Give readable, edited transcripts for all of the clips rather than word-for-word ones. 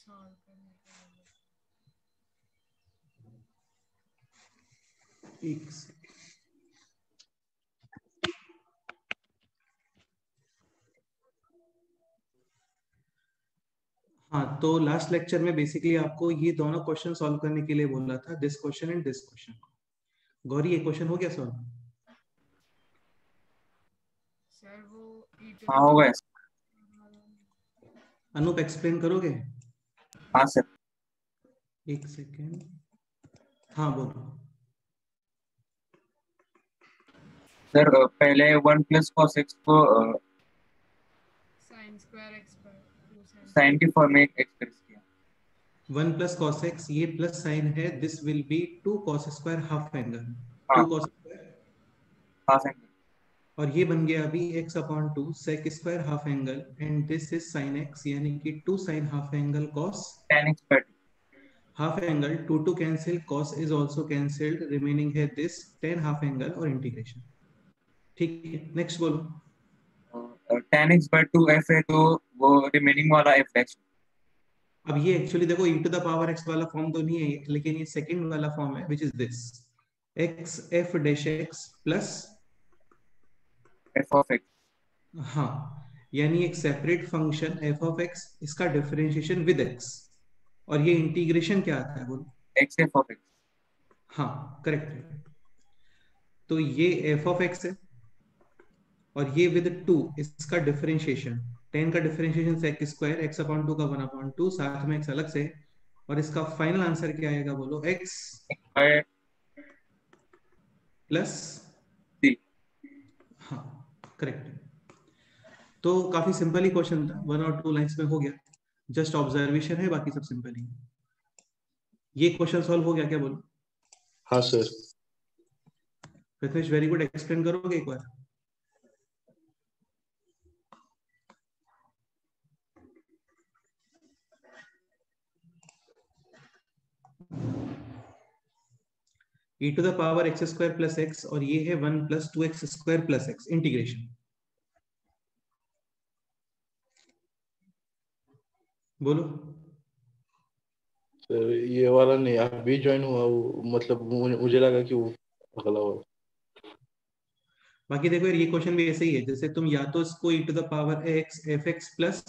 Solve करने के लिए। एक सेकंड। हाँ, तो लास्ट लेक्चर में बेसिकली आपको ये दोनों क्वेश्चन सॉल्व करने के लिए बोला था, this question and this question. Gauri, ये क्वेश्चन हो गया सॉल्व? सर वो हाँ हो गया। अनूप एक्सप्लेन करोगे? हाँ सर। एक सेकेंड। हाँ बोलो। सर पहले 1 + cos x को sin स्क्वायर x पर 2 sin साइन के फॉर्म में एक्सप्रेस किया। 1 + cos x, ये प्लस साइन है, this will be 2 cos square half angle, हाँ 2 cos स्क्वायर, हाफ एंगल, और ये बन गया अभी x/2 sec square half angle, and this is sin x, यानी कि 2 sin half angle cos tan x/2। half angle, 2 cancel, cos is also cancelled, remaining है this tan half angle और integration. ठीक है, नेक्स्ट बोलो। tan x/2 f है तो वो रिमेनिंग वाला f डैश। अब ये एक्चुअली देखो e to the power x वाला फॉर्म तो नहीं है, लेकिन ये सेकंड वाला फॉर्म है, which is this x f dash x plus f of x। हाँ, यानी एक separate function f of x, इसका डिफरेंशिएशन विद x, और ये इंटीग्रेशन क्या आता है बोलो? x f of x। हाँ करेक्ट है। तो ये f of x है, और ये विद 2 इसका डिफरेंशिएशन, 10 का डिफरेंशिएशन sec स्क्वायर x/2 का 1/2, साथ में x अलग से, और इसका फाइनल आंसर क्या आएगा बोलो? x plus c। हाँ करेक्ट है। तो काफी सिंपल ही क्वेश्चन था, 1 और 2 लाइंस में हो गया, जस्ट ऑब्जर्वेशन है, बाकी सब सिंपल ही है। ये क्वेश्चन सॉल्व हो गया क्या बोलो? हाँ sir. Prathamesh very good, explain करोगे एक बार? e to the power x square plus x, और ये है 1 + 2x square plus x integration. बोलो। सर ये वाला नहीं, अभी ज्वाइन हुआ वो, मतलब मुझे लगा कि वो अगला हुआ। बाकी देखो यार, ये क्वेश्चन भी ऐसे ही है, जैसे तुम या तो इसको e to the power x fx plus,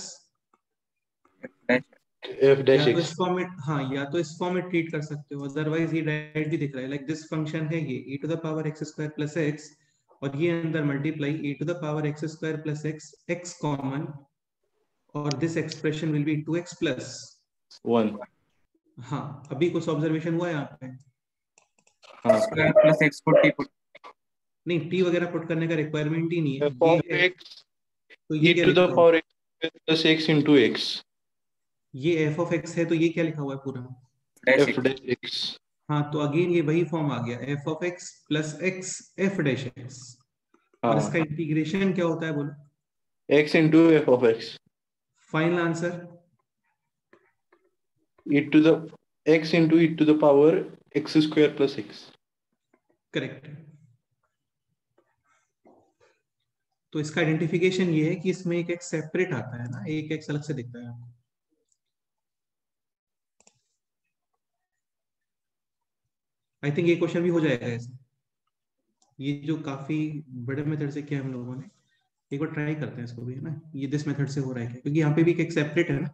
f dash या तो x। इस फॉर्म में, हाँ या तो इस फॉर्म में ट्रीट कर सकते हो, अदरवाइज ये डायरेक्ट भी दिख रहा है, लाइक दिस फंक्शन है ये e to the power x square plus x, और ये अंदर multiply e to the power x square plus x, x common, और this expression will be 2x plus 1। हाँ, अभी कुछ ऑब्जर्वेशन हुआ है यहाँ पे? हाँ स्क्वायर प्लस x को t पुट। नहीं, t वगैरह पुट करने का रिक्वायरमेंट ही नहीं है, f ये of है, x तो ये e क्या to the लिखा हुआ? power x plus x into x। ये f of x है, तो ये क्या लिखा हुआ है पूरा? Dash f x। Dash x। हाँ, तो अगेन ये वही फॉर्म आ गया, f of x plus x f dash x, और इसका हाँ, इंटीग्रेशन क्या होता है बोलो? x into f of x final answer e to the x into e to the power x square plus x। Correct है। तो इसका आइडेंटिफिकेशन ये है कि इसमें एक x सेपरेट आता है ना, एक x अलग से दिखता है आपको। आई थिंक ये क्वेश्चन भी हो जाएगा ऐसे, ये जो काफी बड़े मेथड से किया हम लोगों ने, एक बार ट्राई करते हैं इसको भी, है ना, ये दिस मेथड से हो रहा है क्या, क्योंकि यहाँ पे भी एक सेपरेट है ना।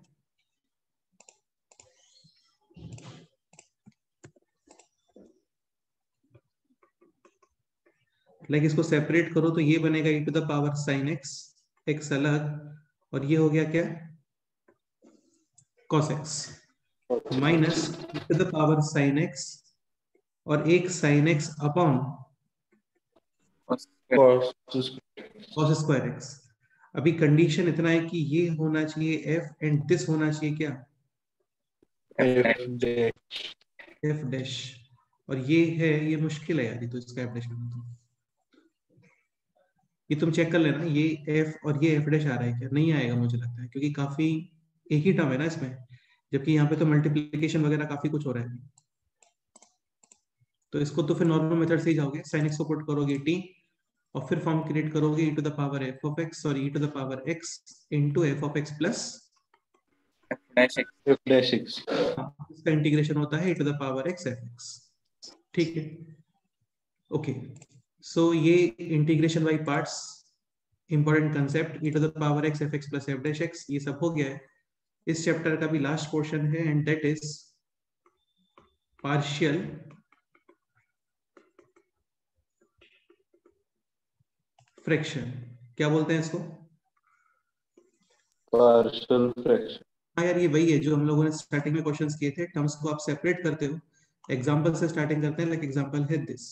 लाइक इसको सेपरेट करो तो ये बनेगा e to the power sin x, x अलग, और ये हो गया क्या? cos x, minus e to the power sin x, और एक sin x upon cos square x। अभी कंडीशन इतना है कि ये होना चाहिए f, एंड दिस होना चाहिए क्या? f dash। f डैश, और ये है, ये मुश्किल है यार, ये तो इसका f डैश करना, तो ये तुम चेक कर लेना, ये f और ये f डैश आ रहा है क्या? नहीं आएगा मुझे लगता है, क्योंकि काफी एक ही टर्म है ना इसमें, जबकि यहाँ पे तो मल्टीप्लीकेशन वगैरह काफी कुछ हो रहा है। तो इसको तो फिर नॉर्मल मेथड से ही जाओगे, sin x को पुट करोगे t, और फिर फॉर्म क्रिएट करोगे e to the power f of x और e to the power x into f of x plus f dash x. f dash x. हाँ, इसका इंटीग्रेशन होता है e to the power x f x. ठीक है, okay. सो ये integration by parts, important concept, e to the power x f x plus f dash x, ये सब हो गया है. इस चैप्टर का भी लास्ट पोर्शन है and that is partial fraction. क्या बोलते हैं इसको? Partial fraction. हाँ यार, ये वही है जो हम लोगों ने स्टार्टिंग में क्वेश्चंस किए थे. टर्म्स को आप सेपरेट करते हो, एग्जांपल से स्टार्टिंग करते हैं. लाइक एग्जांपल है this,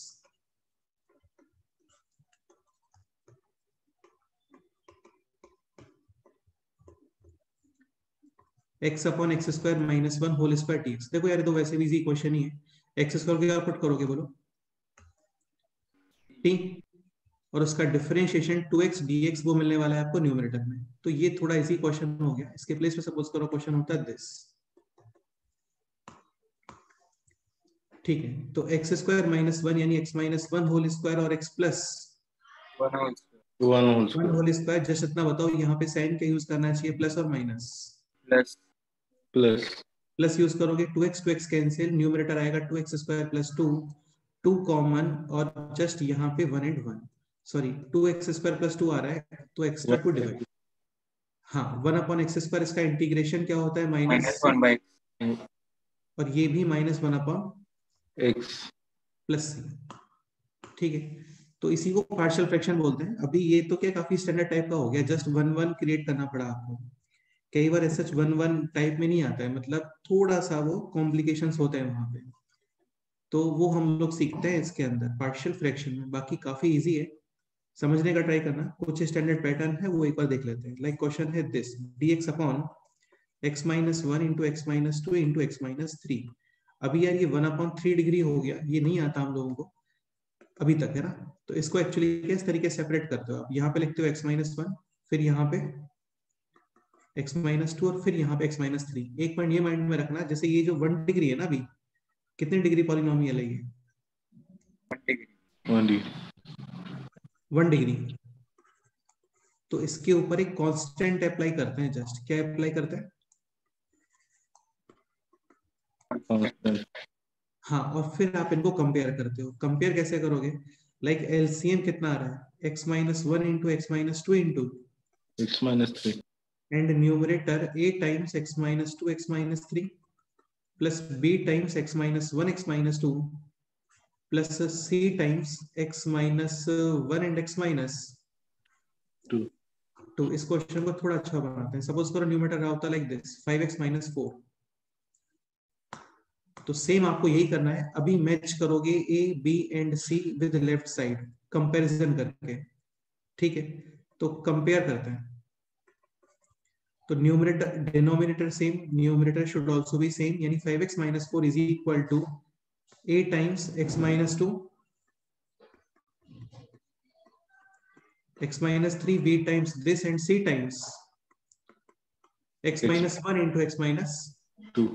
x upon x square minus one whole square t x. देखो यार, ये तो वैसे भी इजी क्वेश्चन ही है. एक्स स्क्वायर को क्या पुट करोगे बोलो? टी, और उसका डिफरेंशिएशन 2x dx वो मिलने वाला है आपको न्यूमरेटर में. तो ये थोड़ा इजी क्वेश्चन हो गया. इसके प्लेस पे सपोज करो क्वेश्चन होता है दिस. ठीक है, तो एक्स स्क्वायर माइनस वन यानी x minus one whole square और x plus 1 whole square one whole one square whole square. Just इतना बताओ, यहाँ पे साइन का यूज करना चाहिए, प्लस और minus. plus plus plus use करोगे 2x कैंसिल, न्यूमरेटर आएगा 2x स्क्वायर प्लस 2, 2 कॉमन, और जस्ट यहाँ पे 1 and 1, sorry 2x square plus 2 आ रहा है तो एक्स्ट्रा 2 डिवाइड. हाँ, 1 अपॉन एक्स स्क्वायर, इसका इंटीग्रेशन क्या होता है? Minus, 1 by x. और ये भी माइनस 1 अपॉन एक्स. प्लस सी. ठीक है, तो इसी को पार्शियल फ्रैक्शन बोलते हैं. अभी ये तो क्या काफी स्टैंडर्ड टाइप का हो गया, जस्ट 1 1 क्रिएट करना पड़ा आपको. कई बार ऐसा 1 1 टाइप में नहीं आता है, मतलब थोड़ा सा वो कॉम्प्लिकेशंस होते हैं वहां पे. तो वो हम लोग सीखते हैं इसके अंदर पार्शियल फ्रैक्शन में. बाकी काफी इजी है, समझने का ट्राई करना. कुछ स्टैंडर्ड पैटर्न है वो एक बार देख लेते हैं. लाइक क्वेश्चन है this, dx upon x minus one into x minus two into x minus three. अभी यार ये 1/3 डिग्री हो गया, ये नहीं आता हम लोगों को अभी तक, है ना. तो इसको एक्चुअली किस तरीके से सेपरेट करते हो आप? यहाँ पे लिखते हो x माइनस वन, फिर यहाँ पे x माइनस टू, और फिर यहाँ पे x माइनस थ्री. एक पॉइंट ये माइंड में रखना, जैसे ये जो 1 डिग्री है ना, अभी कितने डिग्री पॉलिनोमियल है ये? 1 degree. 1 डिग्री. 1 डिग्री. तो इसके ऊपर एक कांस्टेंट अप्लाई करते हैं. जस्ट क्या अप्लाई करते हैं? कांस्टेंट. हाँ, और फिर आप इनको कंपेयर करते हो. कंपेयर कैसे करोगे? लाइक एलसीएम कितना आ रहा है? x minus one into x minus two into, x minus 3. And numerator a times x minus two x minus three plus b times x minus one x minus two plus c times x minus one and x minus 2. Two. इस question को थोड़ा अच्छा बनाते हैं. Suppose करो numerator रहा होता like this 5x minus four. तो सेम आपको यही करना है. अभी मैच करोगे a b and c with left side, comparison करके. ठीक है, तो कंपेयर करते हैं. तो numerator denominator same, numerator should also be same, यानी 5x minus four is equal to a times x minus two, x minus three, b times this, and c times x minus one into x minus 2.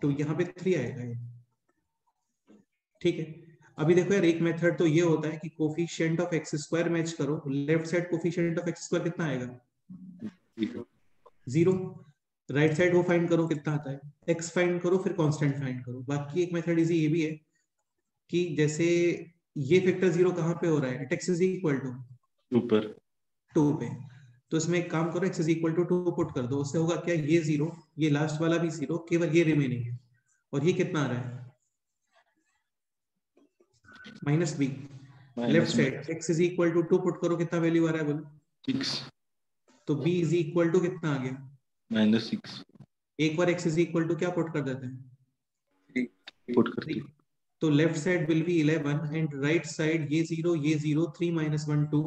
To. यहाँ पे 3 आएगा ये. ठीक है, अभी देखो यार, एक मेथड तो ये होता है कि coefficient of x square match करो. Left side coefficient of x square कितना आएगा? 0. राइट साइड वो फाइंड करो कितना आता है, x फाइंड करो, फिर कांस्टेंट फाइंड करो. बाकी एक मेथड इजी ये भी है कि जैसे ये फैक्टर 0 कहाँ पे हो रहा है? x इज इक्वल टू ऊपर 2 पे. तो इसमें एक काम करो, x is equal to 2 put कर दो. उससे होगा क्या? ये 0, ये लास्ट वाला भी 0, केवल ये रिमेनिंग है. और ये कितना आ रहा है? Minus b. Left side x is equal to 2 put करो, कितना वैल्यू आ रहा है बोलो? 6. तो b इज इक्वल टू कितना आ गया? -6. एक बार x इज इक्वल टू क्या पुट कर देते हैं? 3. पुट करते 3. तो left side will be 11 and right side ये 0 ये 0, 3 माइनस 1 2,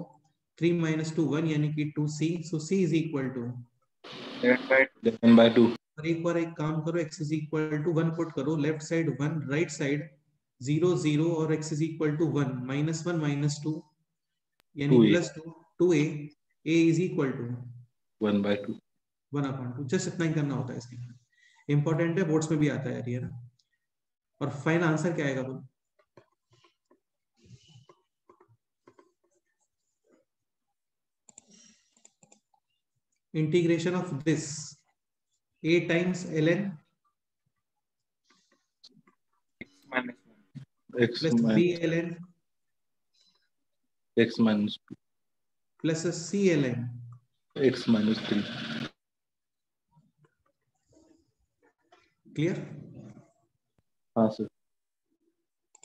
3 माइनस 2 1, यानी कि 2c. So c is equal to, 11/2. और एक बार एक काम करो, x is equal to 1 put करो, लेफ्ट साइड 1, राइट साइड 0 0, और x is equal to 1 minus 1 minus 2, यानी 2a. Plus 2, 2a. a is equal to 1/2. 1/2. Just इतना ही करना होता है इसके लिए. इंपॉर्टेंट है, बोर्ड्स में भी आता है ये ना. और फाइनल आंसर क्या आएगा बोलो? Integration of this a times ln minus 1. x plus b minus ln x minus 2, plus a c ln. x minus 3. Clear? हाँ सर.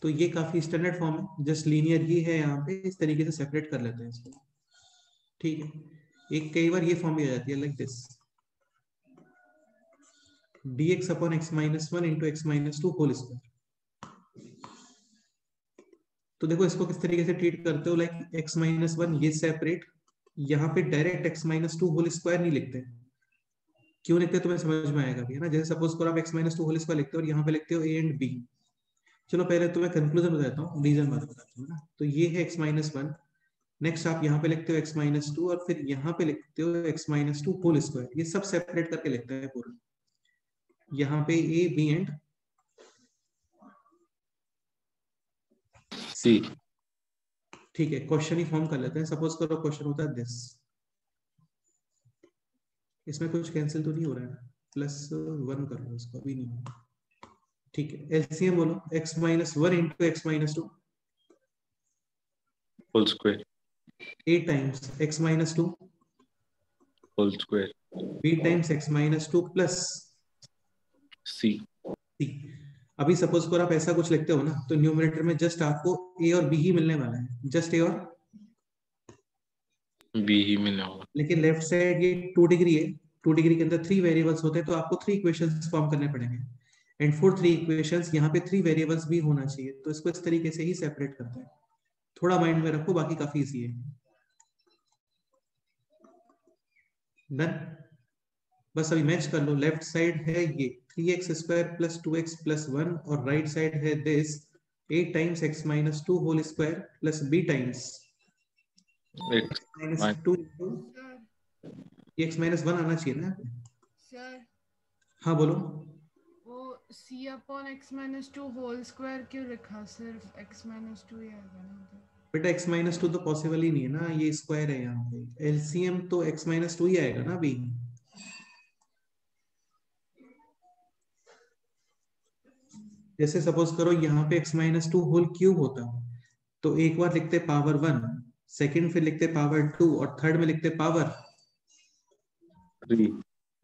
तो ये काफी स्टैंडर्ड फॉर्म है, जस्ट लीनियर ही है, यहाँ पे इस तरीके से सेपरेट कर लेते हैं इसको. ठीक है. एक कई बार ये फॉर्म भी आ जाती है like this, dx upon x minus 1 into x minus 2 whole square. तो देखो इसको किस तरीके से ट्रीट करते हो, लाइक x माइनस 1 ये सेपरेट, यहाँ पे direct x minus 2 whole square नहीं लिखते. क्यों लिखते तुम्हें समझ में आएगा भी, है ना. जैसे सपोज करो आप x माइनस 2 होल स्क्वायर लिखते हो और यहाँ पे लिखते हो a एंड b. चलो पहले तुम्हें कंक्लूजन बताता हूँ, रीजन बाद बताता हूँ ना. तो ये है x माइनस 1, नेक्स्ट आप यहाँ पे लिखते हो x माइनस 2 और फिर यहाँ पे लिखते हो x माइनस 2 होल स्क्वायर. ये सब सेपरेट करके लिखते हैं पूरा. यहाँ पे a b एंड C. ठीक है. क्वेश्चन ही फॉर्म कर लेते हैं. सपोज करो क्वेश्चन होता है दिस, इसमें कुछ कैंसिल तो नहीं हो रहा है, +1 कर लो इसको, अभी नहीं होगा. ठीक है. एलसीएम बोलो, x minus 1 into x minus 2 whole square, a times x minus 2 whole square, b times x minus 2 plus C. c. अभी सपोज करो आप ऐसा कुछ लिखते हो ना, तो न्यूमरेटर में जस्ट आपको a और b ही मिलने वाला है, जस्ट a और, B ही मिलने वाला. लेकिन लेफ्ट साइड ये 2 डिग्री है. 2 डिग्री के अंदर 3 वेरिएबल्स होते हैं, तो आपको 3 इक्वेशंस फॉर्म करने पड़ेंगे. एंड फॉर 3 इक्वेशंस यहाँ पे 3 वेरिएबल्स भी होना चाहिए. तो इसको इस तरीके से ही सेपरेट करते हैं. थोड़ा माइंड में रखो, बाकी काफी इजी है. डन. बस अभी मैच कर लो. लेफ्ट साइड है ये 3x square plus 2x plus 1 और राइट साइड है this a times x minus 2 whole square plus b times X minus minus 2. Sir ये x माइनस 1 आना चाहिए ना. सर हाँ बोलो. वो c upon x minus 2 whole square क्यों लिखा, सिर्फ x माइनस 2 ही आएगा ना. बेटा x माइनस 2 तो पॉसिबल ही नहीं है ना, ये स्क्वायर है. यहाँ पे एलसीएम तो x माइनस 2 ही आएगा ना अभी. जैसे सपोज करो यहाँ पे x माइनस 2 होल क्यूब होता, तो एक बार लिखते पावर 1, सेकंड फिर लिखते पावर 2 और थर्ड में लिखते पावर 3.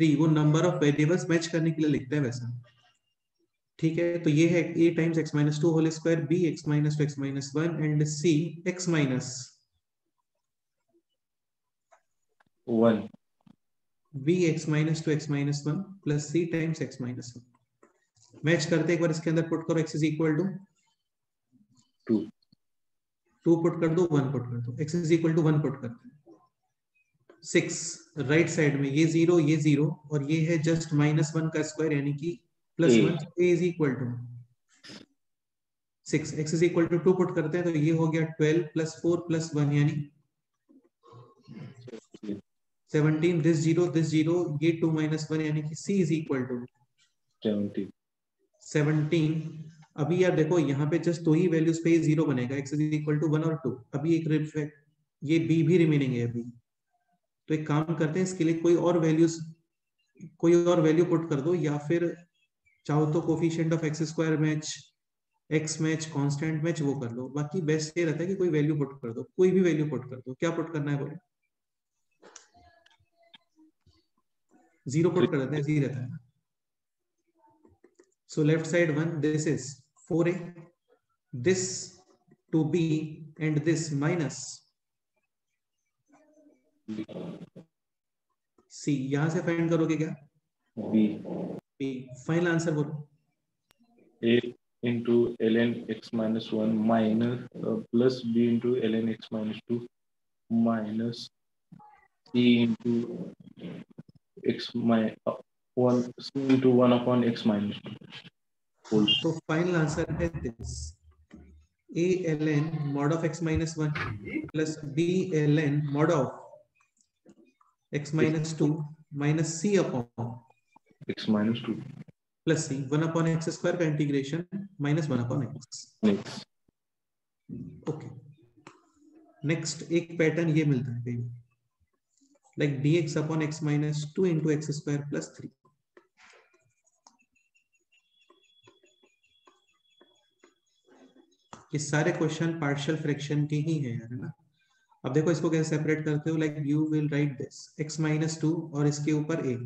3. वो नंबर ऑफ वेरिएबल्स मैच करने के लिए लिखते हैं वैसा. ठीक है. तो ये है a times x minus 2 whole square, b x minus 2 x minus 1 and c x minus 1. b x minus 2 x minus 1 plus c times x minus 1. Match करते एक बार इसके अंदर पुट करो, x is equal to 2. 2 put कर दो, 1 put कर दो, x is equal to 1 put करते हैं. 6 राइट साइड में ये 0 ये 0 और ये है जस्ट -1 का स्क्वायर यानी कि +1. a is equal to 6, x is equal to 2 put करते हैं तो ये हो गया 12 प्लस 4 प्लस 1 यानी 17. दिस 0 ये 2 - 1 यानी कि c इज इक्वल टू 17. अभी यार देखो यहाँ पे जस्ट दो ही वैल्यूज पे 0 बनेगा, x इज इक्वल टू 1 और 2. अभी एक रिफ्लेक्ट ये b भी रिमेनिंग है अभी. तो एक काम करते हैं, इसके लिए कोई और वैल्यू पुट कर दो, या फिर चाहो तो coefficient of x square match, x match, constant match वो कर लो. बाकी बेस्ट ये रहता है कि कोई वैल्यू पुट कर दो, कोई भी वैल्यू पुट कर दो. क्या पुट करना है बोलो? 0 पुट कर देते हैं, 0 रहता है. So left side 1, this is 4a, this 2b and this minus c. यहां से फाइंड करोगे क्या? B. b. फाइनल आंसर बोलो. A into ln x minus 1 minus plus B into ln x minus 2 minus C into x minus 1 C into 1 upon x minus 2 whole. तो final answer है this a ln mod of x minus 1 plus b ln mod of x minus 2 minus c upon x minus 2 plus c. 1 upon x square का integration minus 1 upon x. next. Okay. Next एक pattern ये मिलता है like dx upon x minus 2 into x square plus 3. ये सारे question partial fraction के ही हैं, है ना। अब देखो इसको कैसे सेपरेट करते हो, like you will write this x minus 2 और इसके ऊपर a,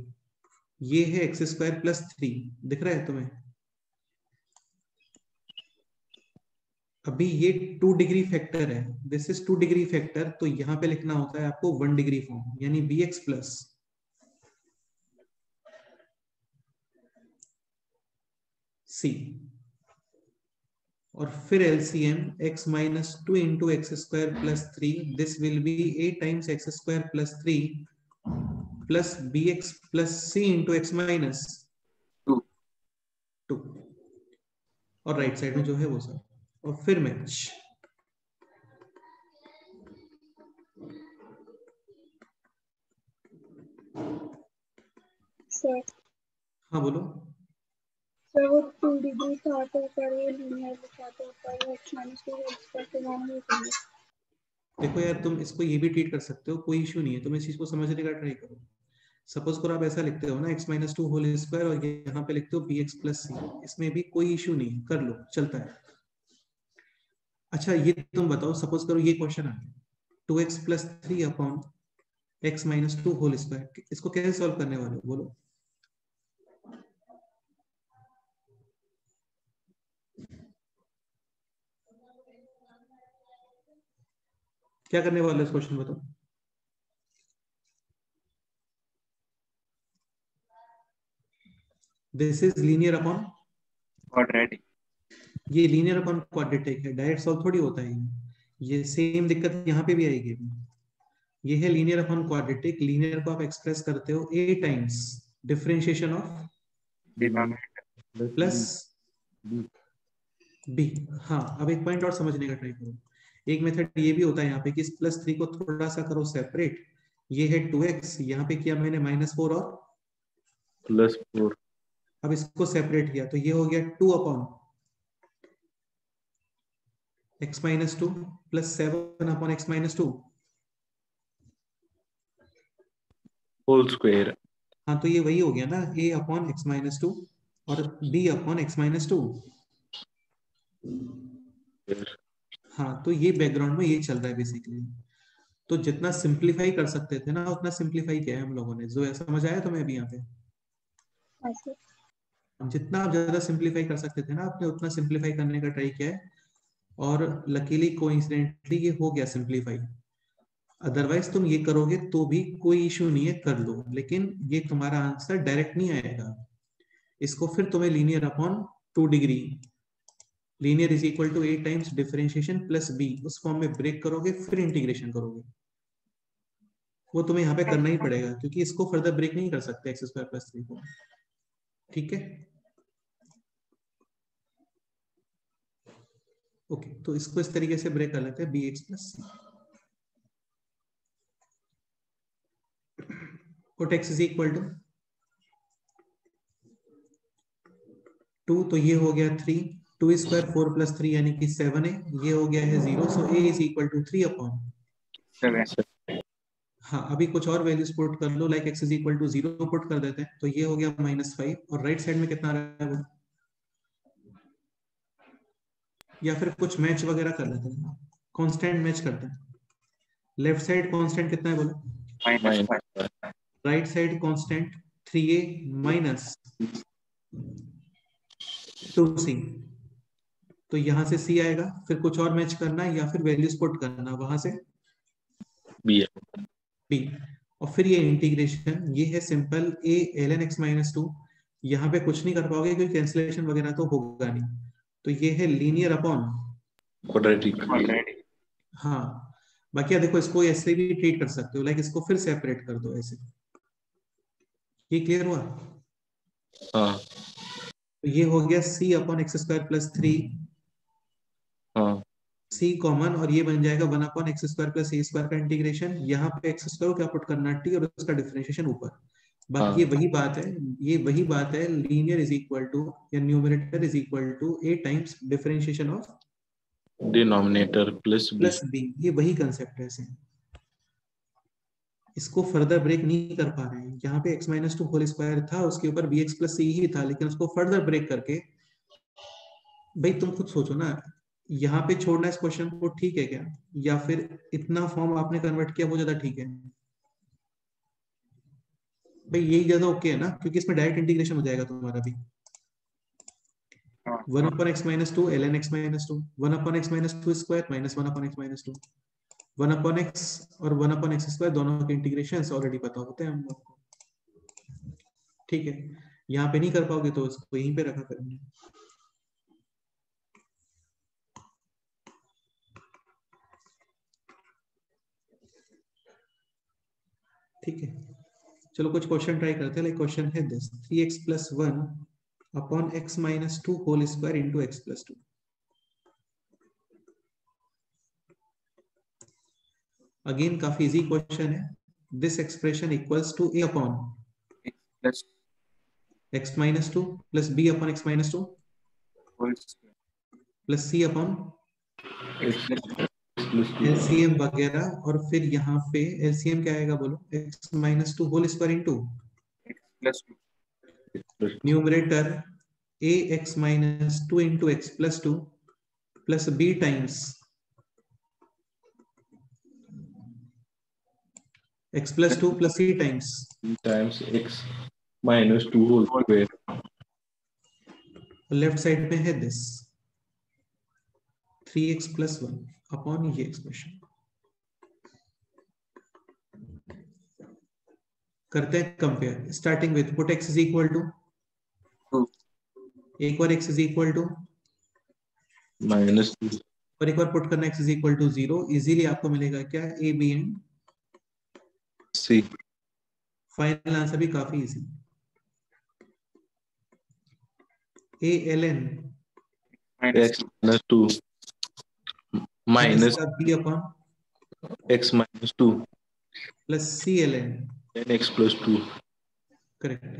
ये है एक्स स्क्वायर प्लस 3, दिख रहा है तुम्हें। अभी ये 2 डिग्री फैक्टर है, दिस इज 2 डिग्री फैक्टर, तो यहाँ पे लिखना होता है आपको 1 डिग्री फॉर्म, यानी bx प्लस c, और फिर LCM x minus 2 into x square plus 3, this will be a times x square plus 3 plus bx plus c into x minus 2, और राइट साइड में जो है वो सब, और फिर मैच। सर हाँ बोलो। सर वो 2 डिग्री था तो ऊपर वो लीनियर लिखा तो ऊपर वो x माइनस 2 करके मान नहीं करना। देखो यार तुम इसको ये भी ट्रीट कर सकते हो, कोई इशू नहीं है, तुम इस चीज को समझने का ट्राई करो। सपोज करो आप ऐसा लिखते हो ना x माइनस 2 होल स्क्वायर और यहाँ पे लिखते हो bx प्लस सी, इसमें भी कोई इशू नहीं, कर लो, चलता है। अच्छा ये तुम बताओ, सपोज करो ये क्वेश्चन आ गया 2x plus 3 upon x minus 2 whole square, इसको कैसे सॉल्व करने वाले हो बोलो। क्या करने वाले हो इस क्वेश्चन बताओ। This is linear upon quadratic. ये लीनियर अपॉन क्वाड्रेटिक है, डायरेक्ट सॉल्व थोड़ी होता है ये सेम दिक्कत यहाँ पे भी आएगी। ये है लीनियर अपॉन क्वाड्रेटिक, लीनियर को आप एक्सप्रेस करते हो a times differentiation of plus b। हाँ अब एक पॉइंट और समझने का ट्राई करो, एक मेथड ये भी होता है यहाँ पे कि इस प्लस 3 को थोड़ा सा करो सेपरेट, ये है 2x, यहाँ पे किया मैंने -4 और +4, अब इसको सेपरेट किया तो ये हो गया 2 upon x minus 2 plus 7 upon x minus 2 whole square. हाँ तो ये वही हो गया ना, a अपॉन x माइनस 2 और b अपॉन x माइनस 2। हाँ तो ये बैकग्राउंड में ये चल रहा है बेसिकली। तो जितना सिंप्लीफाई कर सकते थे ना उतना सिंप्लीफाई किया है हम लोगों ने, जो समझ आया तुम्हें अभी यहाँ पे। ऐसे जितना आप ज्यादा सिंप्लीफाई कर सकते थे ना आपने उतना सिंप्लीफाई करने का ट्राई किया है, और लकीली कोइंसिडेंटली ये हो गया सिंप्लीफाई। अदरवाइज तुम ये करोगे तो भी कोई इशू नहीं है, कर लो, लेकिन ये तुम्हारा आंसर डायरेक्ट नहीं आएगा। इसको फिर तुम्हें linear upon 2 degree, linear is equal to a times differentiation plus b, उस फॉर्म में ब्रेक करोगे फिर इंटीग्रेशन करोगे। वो तुम्हें यहाँ पे करना ही पड़ेगा क्योंकि इसको फर्दर ब्रेक नहीं कर सकते एक्स स्क्वायर प्लस 3 को। ठीक है ओके, तो इसको इस तरीके से ब्रेक कर लेते हैं bx प्लस c। और x इज इक्वल टू 2, तो ये हो गया 3, 2 स्क्वायर 4 प्लस 3 यानी कि 7 है, ये हो गया है 0, so a is equal to 3 upon 7। हाँ अभी कुछ और वैल्यूज पुट कर लो, like x is equal to 0 put कर देते हैं, तो ये हो गया -5, और राइट साइड में कितना आ रहा है वो, या फिर कुछ मैच वगैरह कर लेते हैं, कांस्टेंट मैच करते हैं। लेफ्ट साइड कांस्टेंट कितना है बोलो, -5। Right side constant 3a minus 2c, तो यहां से c आएगा, फिर कुछ और मैच करना है या फिर वैल्यूज पुट करना वहां से b, और फिर ये इंटीग्रेशन, ये है simple a ln x minus 2, यहाँ पे कुछ नहीं कर पाओगे क्योंकि कैंसिलेशन वगैरह तो होगा नहीं, तो ये है लीनियर अपॉन क्वाड्रेटिक। हाँ बाकी देखो इसको ऐसे भी ट्रीट कर सकते हो, लाइक इसको फिर सेपरेट कर दो ऐसे। ये क्लियर हुआ? हाँ तो ये हो गया c upon x square plus 3, हाँ c कॉमन, और ये बन जाएगा 1 upon x square plus a square का इंटीग्रेशन, यहाँ पे एक्स स्क्वायर को क्या पुट करना t और उसका डिफरेंशिएशन ऊपर। बाकी हाँ। ये वही बात है, ये वही बात है, लीनियर इज इक्वल टू या numerator is equal to a times differentiation of denominator plus b, ये वही कंसेप्ट है। ऐसे इसको फर्दर ब्रेक नहीं कर पा रहे हैं, यहाँ पे x माइनस 2 होल स्क्वायर था, उसके ऊपर bx प्लस c ही था, लेकिन उसको फर्दर ब्रेक करके, भाई तुम खुद सोचो ना, यहाँ पे छोड़ना इस क्वेश्चन को ठीक है क्या, या फिर इतना फॉर्म आपने कन्वर्ट किया वो ज्यादा ठीक है? भाई यही ज्यादा ओके है ना, क्योंकि इसमें डायरेक्ट इंटीग्रेशन हो जाएगा तुम्हारा भी। 1/x-2 ln x - 2 1/x - 2 square minus 1/x - 2 1/x और 1/x स्क्वायर दोनों के इंटीग्रेशन ऑलरेडी पता होते हैं हम लोग को, ठीक है। यहाँ पे नहीं कर पाओगे तो इसको यहीं पे रखा करेंगे। ठीक है, चलो कुछ क्वेश्चन ट्राई करते हैं। लाइक क्वेश्चन है this 3x + 1 upon x - 2 whole square into x + 2। Again काफी इजी क्वेश्चन है। This expression equals to a upon plus x - 2 plus b upon x - 2 whole plus c upon x plus 2 LCM वगैरह, और फिर यहाँ पे LCM क्या आएगा बोलो, x - 2 whole square into plus numerator ax - 2 into x + 2 plus b times x + 2 plus c times times x - 2 whole square. Left side में है दिस 3x + 1 अपॉन ये एक्सप्रेशन। करते हैं compare, starting with put x = 2 एक बार x = -2 और एक बार put करना x = 0। Easily आपको मिलेगा क्या, a b and c। Final answer भी काफी easy, a ln minus x - 2 minus b upon x - 2 plus c ln, x + 2। Correct है।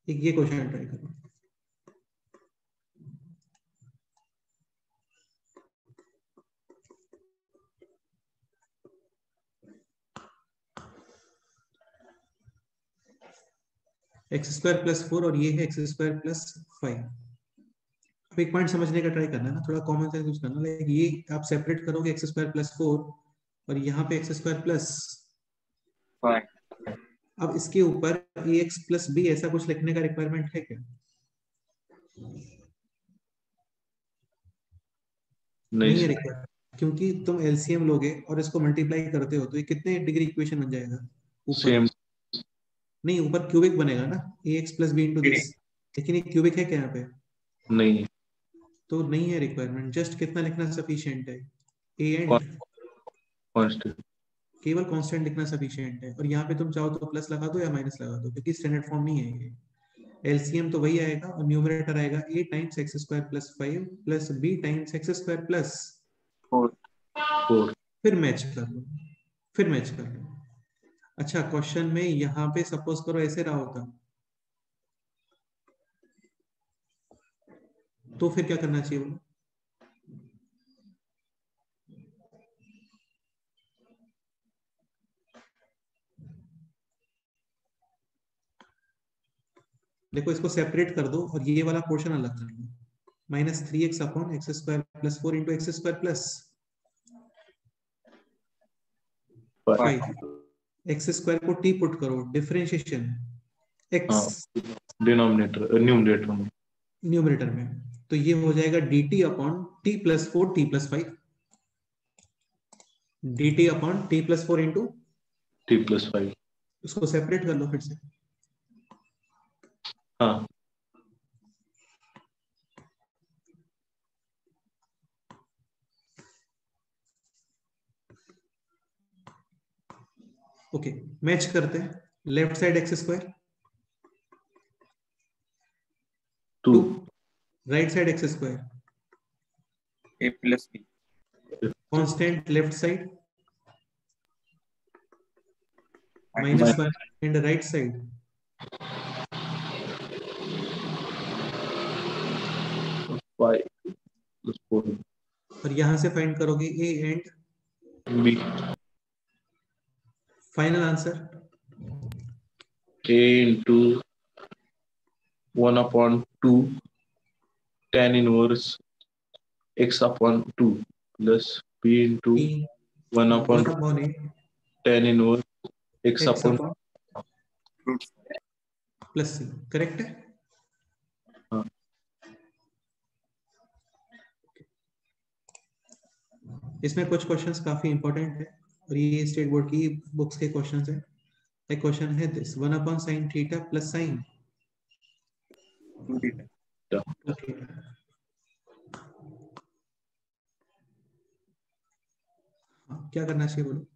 एक ये क्वेश्चन ट्राई करो। x² + 4 और ये है x² + 5। अब एक पॉइंट समझने का ट्राई करना है ना, थोड़ा कॉमन सेंस यूज करना। लाइक ये आप सेपरेट करोगे x² + 4 और यहाँ पे x² प्लस, 5 अब इसके ऊपर ax + b ऐसा कुछ लिखने का रिक्वायरमेंट है क्या? नहीं है रिक्वायरमेंट, क्योंकि तुम एलसीएम लोगे और इसको मल्टीप्लाई करते हो तो ये कितने डिग्री इक्वेशन बन जाएगा ऊपर? सेम नहीं, ऊपर क्यूबिक बनेगा ना, ax + b * दिस, लेकिन ये क्यूबिक है क्या यहाँ पे? नहीं तो नहीं है रिक्वायरमेंट। जस्ट कितना लिखना सफिशिएंट है, a एंड कांस्टेंट। केवल कांस्टेंट लिखना सफिशिएंट है। और यहाँ पे तुम चाहो तो प्लस लगा दो या माइनस लगा दो, क्योंकि स्टैंडर्ड फॉर्म नहीं है ये। एलसीएम तो वही आएगा और न्यूमरेटर आएगा a times x² + 5 plus b times x² plus 4 फिर मैच कर लो, फिर मैच कर लो। अच्छा, क्वेश्चन में यहाँ पे सपोज करो ऐसे रहा होता तो फिर क्या करना चाहिए बोलो? देखो इसको सेपरेट कर दो और ये वाला पोर्शन अलग कर लो। -3x upon x² + 4 into x² plus 5। x² को t पुट करो, डिफरेंशिएशन x हाँ डिनोमिनेटर न्यूमरेटर में न्यूमरेटर में, तो ये हो जाएगा dt upon t + 4 t + 5, dt upon t + 4 into, t + 5। उसको सेपरेट कर लो फिर से। हाँ ओके, मैच करते हैं। Left side x², 2 right side x², a plus b constant left side -1 and right side और यहां से फाइंड करोगे A and B. Final answer A into 1 upon 2 tan inverse x upon 2 plus B into 1 upon 1 upon a tan inverse x x upon upon plus C, correct है। हाँ। इसमें कुछ questions काफी important है और ये स्टेट बोर्ड की books के क्वेश्चंस है। एक क्वेश्चन है this 1 upon sin theta plus sin 2 theta. Theta. हाँ, क्या करना चाहिए बोलो।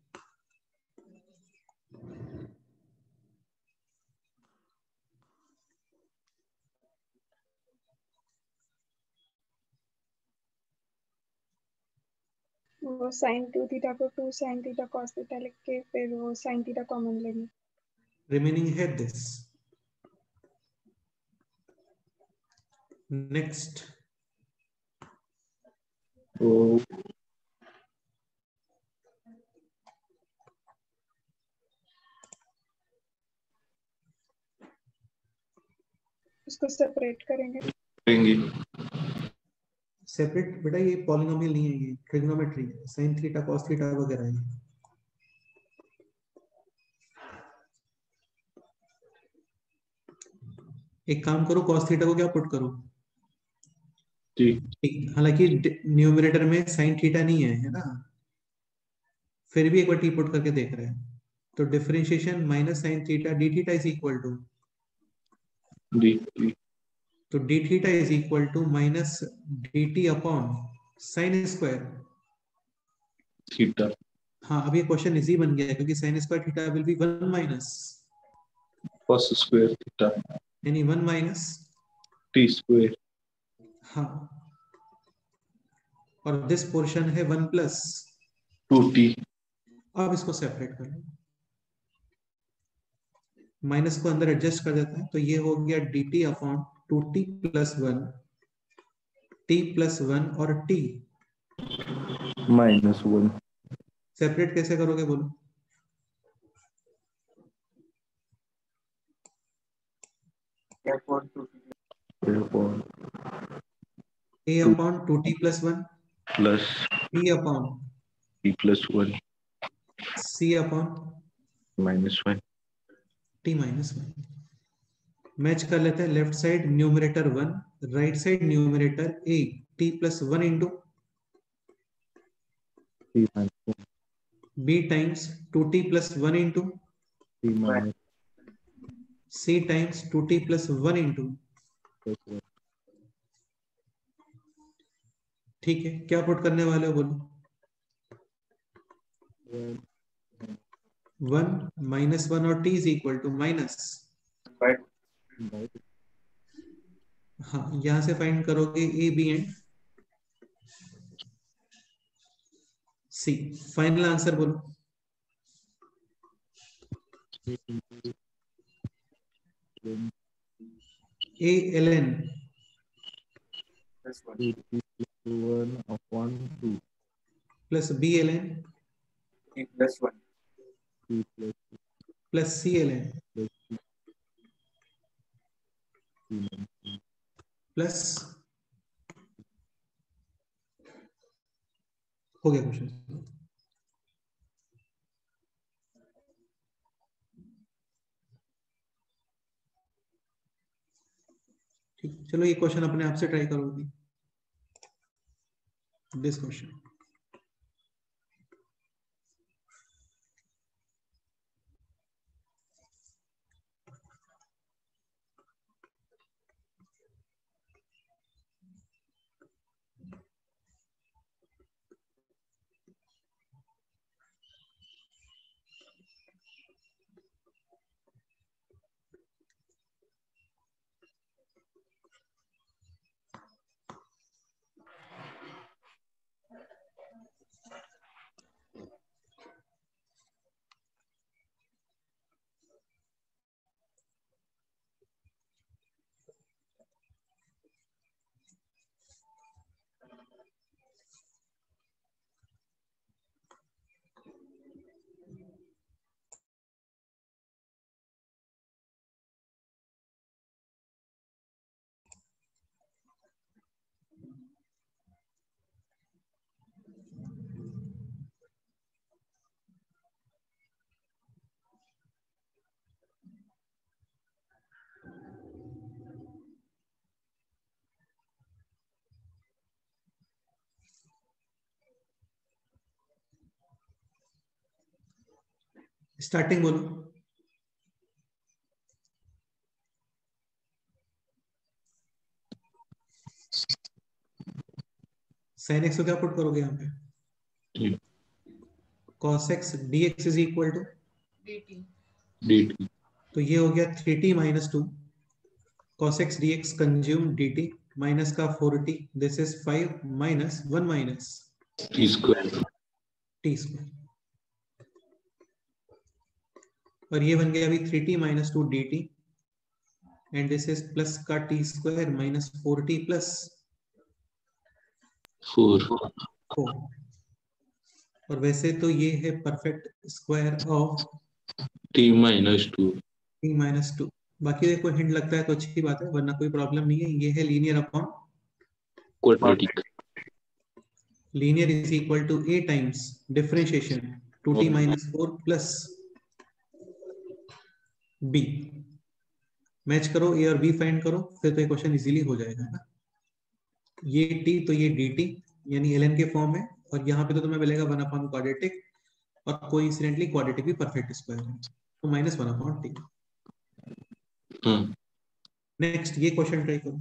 वो sin 2 थीटा को 2 sin थीटा cos थीटा लिख के फिर वो sin थीटा कॉमन लेंगे। रिमेनिंग है दिस। नेक्स्ट तो उसको सेपरेट करेंगे। करेंगे सेपरेट बेटा, ये पॉलिनोमियल नहीं है, ये ट्रिग्नोमेट्री है। sin थीटा cos थीटा वगैरह है। एक काम करो, cos थीटा को क्या पुट करो। ठीक। हालांकि न्यूमरेटर में sin थीटा नहीं है ना, फिर भी एक बार टी पुट करके देख रहे हैं। तो differentiation minus sin theta D theta is equal to, D तो D theta is equal to minus D T upon sine square. Theta हाँ, अब ये क्वेश्चन इजी बन गया है क्योंकि sine square theta will be 1 minus, cos square theta यानी 1 minus T square. हाँ, और दिस पोर्शन है 1 प्लस। 2t अब इसको सेपरेट कर लो, माइनस को अंदर एडजस्ट कर देता है, तो ये हो गया D T upon 2t plus 1, t plus 1 और t। -1 सेपरेट कैसे करोगे बोलो। Upon 2 theta. Upon a upon 2t plus 1, plus t upon t plus 1 c upon -1 t minus 1। Match कर लेते हैं, left side numerator 1, right side numerator a, t plus 1 into t -1 b times 2t plus 1 into t -1 c times 2t plus 1 into. ठीक है, क्या put करने वाले हो बोलो। 1 माइनस 1 और t is equal to minus, By हाँ यहां से फाइंड करोगे a b and c। Final answer बोलो। a ln plus 1. 1 upon 2 plus b ln T plus 1. t plus plus c ln plus t -1 plus, हो गया question. ठीक, चलो ये क्वेश्चन अपने आप से ट्राई करोगे। दिस क्वेश्चन स्टार्टिंग बोलो। sin x को क्या पुट करोगे यहाँ पे? cos x dx is equal to dt। तो ये हो गया 3t minus 2 cos x dx consume dt minus का 4t, this is 5 minus 1 minus t square t square, और ये बन गया अभी 3t minus 2 dt and this is plus का t square minus 4t plus 4 4। और वैसे तो ये है perfect square of t minus 2 t minus 2। बाकी देखो हिंट लगता है तो अच्छी बात है, वरना कोई प्रॉब्लम नहीं है। ये है linear upon quadratic linear is equal to a times differentiation 2t minus 4 plus b। Match करो a और b फाइंड करो, फिर तो ये क्वेश्चन इजीली हो जाएगा ना। ये t तो ये dt यानी ln के फॉर्म है, और यहाँ पे तो तुम्हें मिलेगा 1 अपॉन क्वाड्रेटिक, और कोइंसिडेंटली क्वाड्रेटिक भी परफेक्ट स्क्वायर है, तो माइनस 1 अपॉन t। नेक्स्ट ये क्वेश्चन ट्राई करो।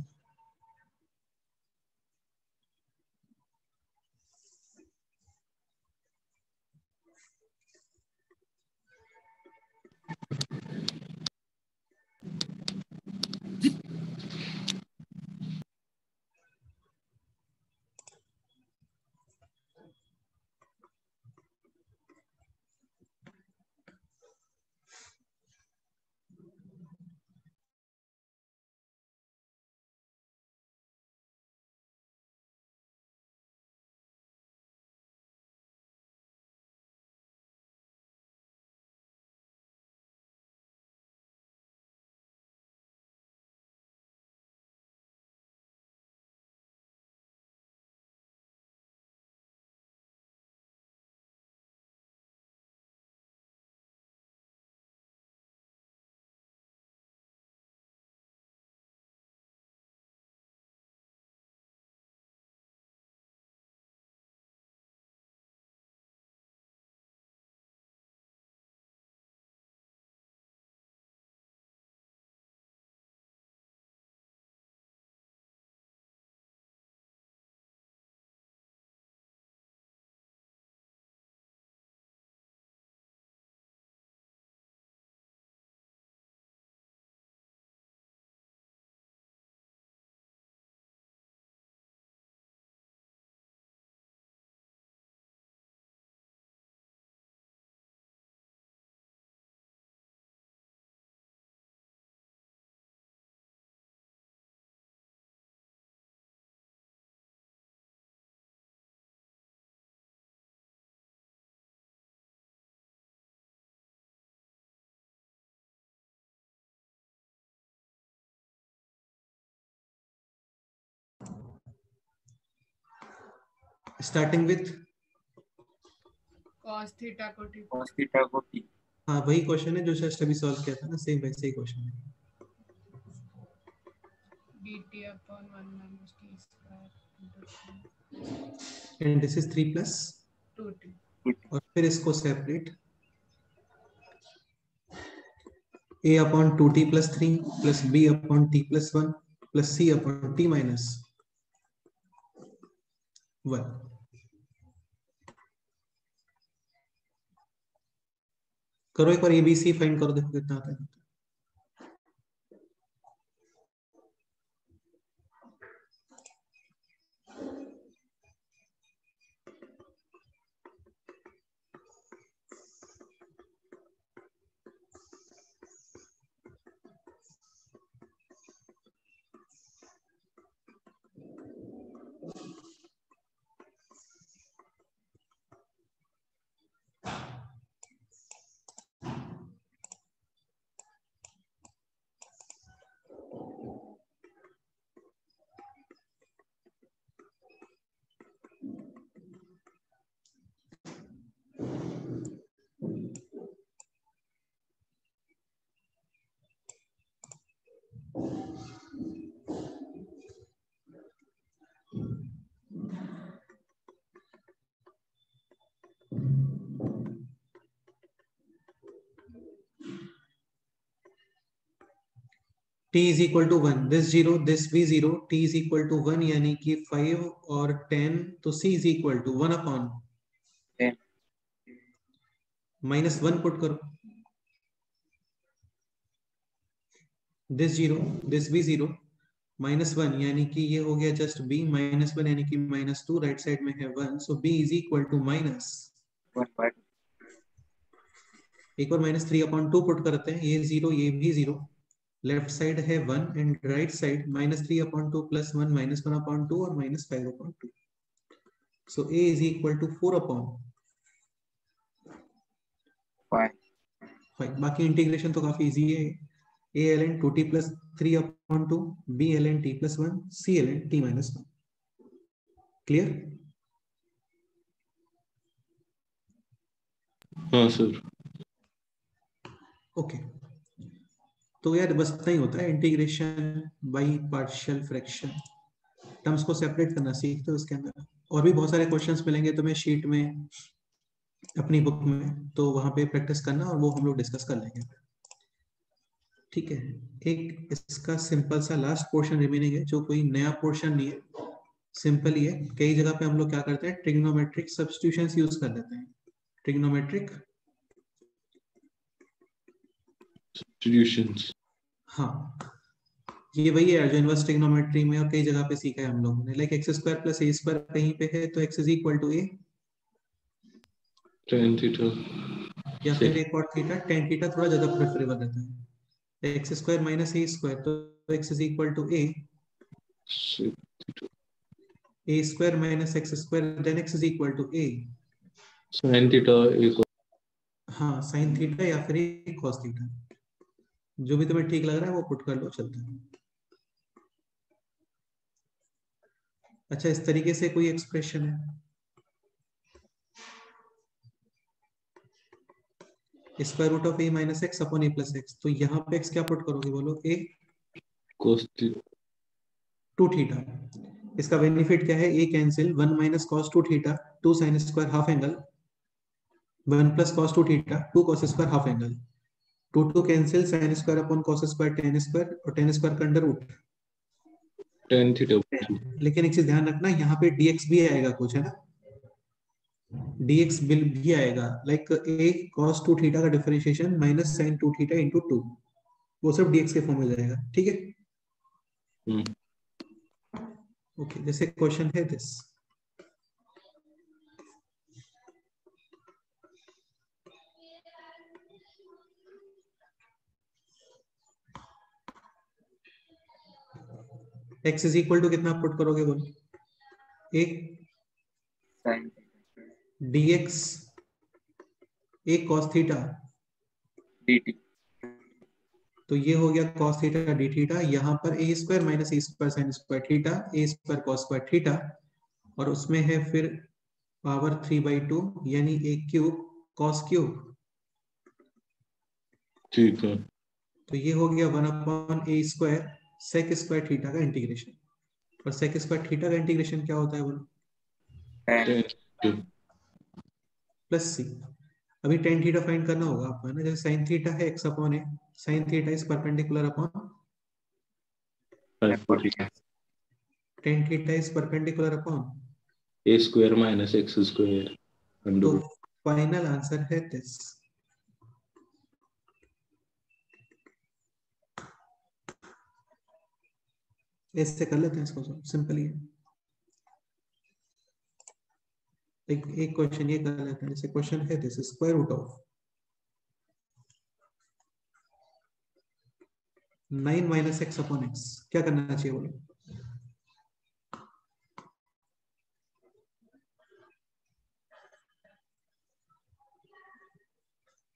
स्टार्टिंग विथ cos थीटा को t cos theta को t हाँ वही क्वेश्चन है जो जस्ट अभी सॉल्व किया था ना, सेम वैसे ही क्वेश्चन है। dt upon 1 minus t square into and this is 3 plus 2t। और फिर इसको separate a upon 2t plus 3 plus b upon t plus 1 plus c upon t minus 1। करो एक बार एबीसी फाइंड करो, देखो कितना आता है। t is equal to 1, this 0, this भी 0, t is equal to 1 यानी कि 5 और 10, तो c is equal to 1 upon 10 minus 1 put करो, this 0, this भी 0, minus 1 यानी कि ये हो गया जस्ट b, minus 1 यानी कि minus 2, राइट साइड में है 1, so b is equal to minus 1/2 एक और minus 3 upon 2 पुट करते हैं, ये 0, ये भी 0, लेफ्ट साइड है 1 and right side minus 3 upon 2 plus 1 minus 1 upon 2 और minus 5 upon 2, so a is equal to 4 upon 5. बाकी इंटीग्रेशन तो काफी इजी है, a ln 2t plus 3 upon 2, b ln t plus 1, c ln t minus 1. Clear? हाँ sir. Okay, तो यार बस इतना ही होता है integration by partial fraction. Terms को सेपरेट करना सीखते हो इसके अंदर। और भी बहुत सारे क्वेश्चंस मिलेंगे तुम्हें शीट में, अपनी बुक में, तो वहां पे प्रैक्टिस करना और वो हम लोग डिस्कस कर लेंगे। ठीक है, एक इसका सिंपल सा लास्ट पोर्शन रिमेनिंग है, जो कोई नया पोर्शन नहीं है, सिंपल ही है। कई जगह पे हम लोग क्या करते हैं, ट्रिग्नोमेट्रिक सब्स्टिट्यूशंस यूज कर लेते हैं। ट्रिग्नोमेट्रिक सब्स्टिट्यूशंस, हाँ, ये वही है जो इनवर्स ट्रिग्नोमेट्री में और कई जगह पे सीखा है हम लोगों ने। Like x square plus a square कहीं पे है तो x is equal to a tan theta, या फिर एक और थीटा, टेन थीटा थोड़ा ज्यादा प्रेफरेबल रहता है। X square minus a square तो x is equal to a square minus x square, then x is equal to a sin theta एक, हाँ साइन थीटा या फिर ए कॉस थीटा, जो भी तुम्हें ठीक लग रहा है वो पुट कर लो, चलता है। अच्छा, इस तरीके से कोई एक्सप्रेशन है, square root of A minus x upon A plus x, तो यहाँ पे एक्स क्या पुट करोगे बोलो, ए cos थीटा, 2 थीटा। इसका बेनिफिट क्या है, A cancel, 1 minus cos 2 theta, 2 sine square half angle, 1 plus cos 2 theta, 2 cos square half angle, 2 cancel, sine square upon cos square tan square, और tan square का under root tan theta. लेकिन एक चीज ध्यान रखना, यहाँ पे dx भी आएगा कुछ, है ना, dx बिल भी आएगा, लाइक a cos 2 थीटा का differentiation minus sin 2 theta into 2, वो सब dx के फॉर्म में जाएगा। ठीक है, ओके, जैसे क्वेश्चन है this, x is equal to कितना पुट करोगे बोलो, a sin dx a cos theta, dt तो ये हो गया cos थीटा डी थीटा, यहाँ पर a square minus a square sine square theta, a square cos square theta, और उसमें है फिर पावर 3/2 यानी a क्यूब cos क्यूब, ठीक है, तो ये हो गया 1 upon a square sec square theta का इंटीग्रेशन। और सेक स्क्वायर थीटा का इंटीग्रेशन क्या होता है बोलो, tan प्लस सी। अभी टेन थीटा फाइंड करना होगा आपको, है ना, जैसे साइन थीटा है x upon A, sine theta is perpendicular upon tan theta is perpendicular upon, a square minus x square under तो रूट। फाइनल आंसर है दिस। ऐसे कर लेते हैं इसको, सिंपल ही है। एक क्वेश्चन ये कर लेते हैं, जैसे क्वेश्चन है this, square root of 9 minus x upon x, क्या करना चाहिए बोलो,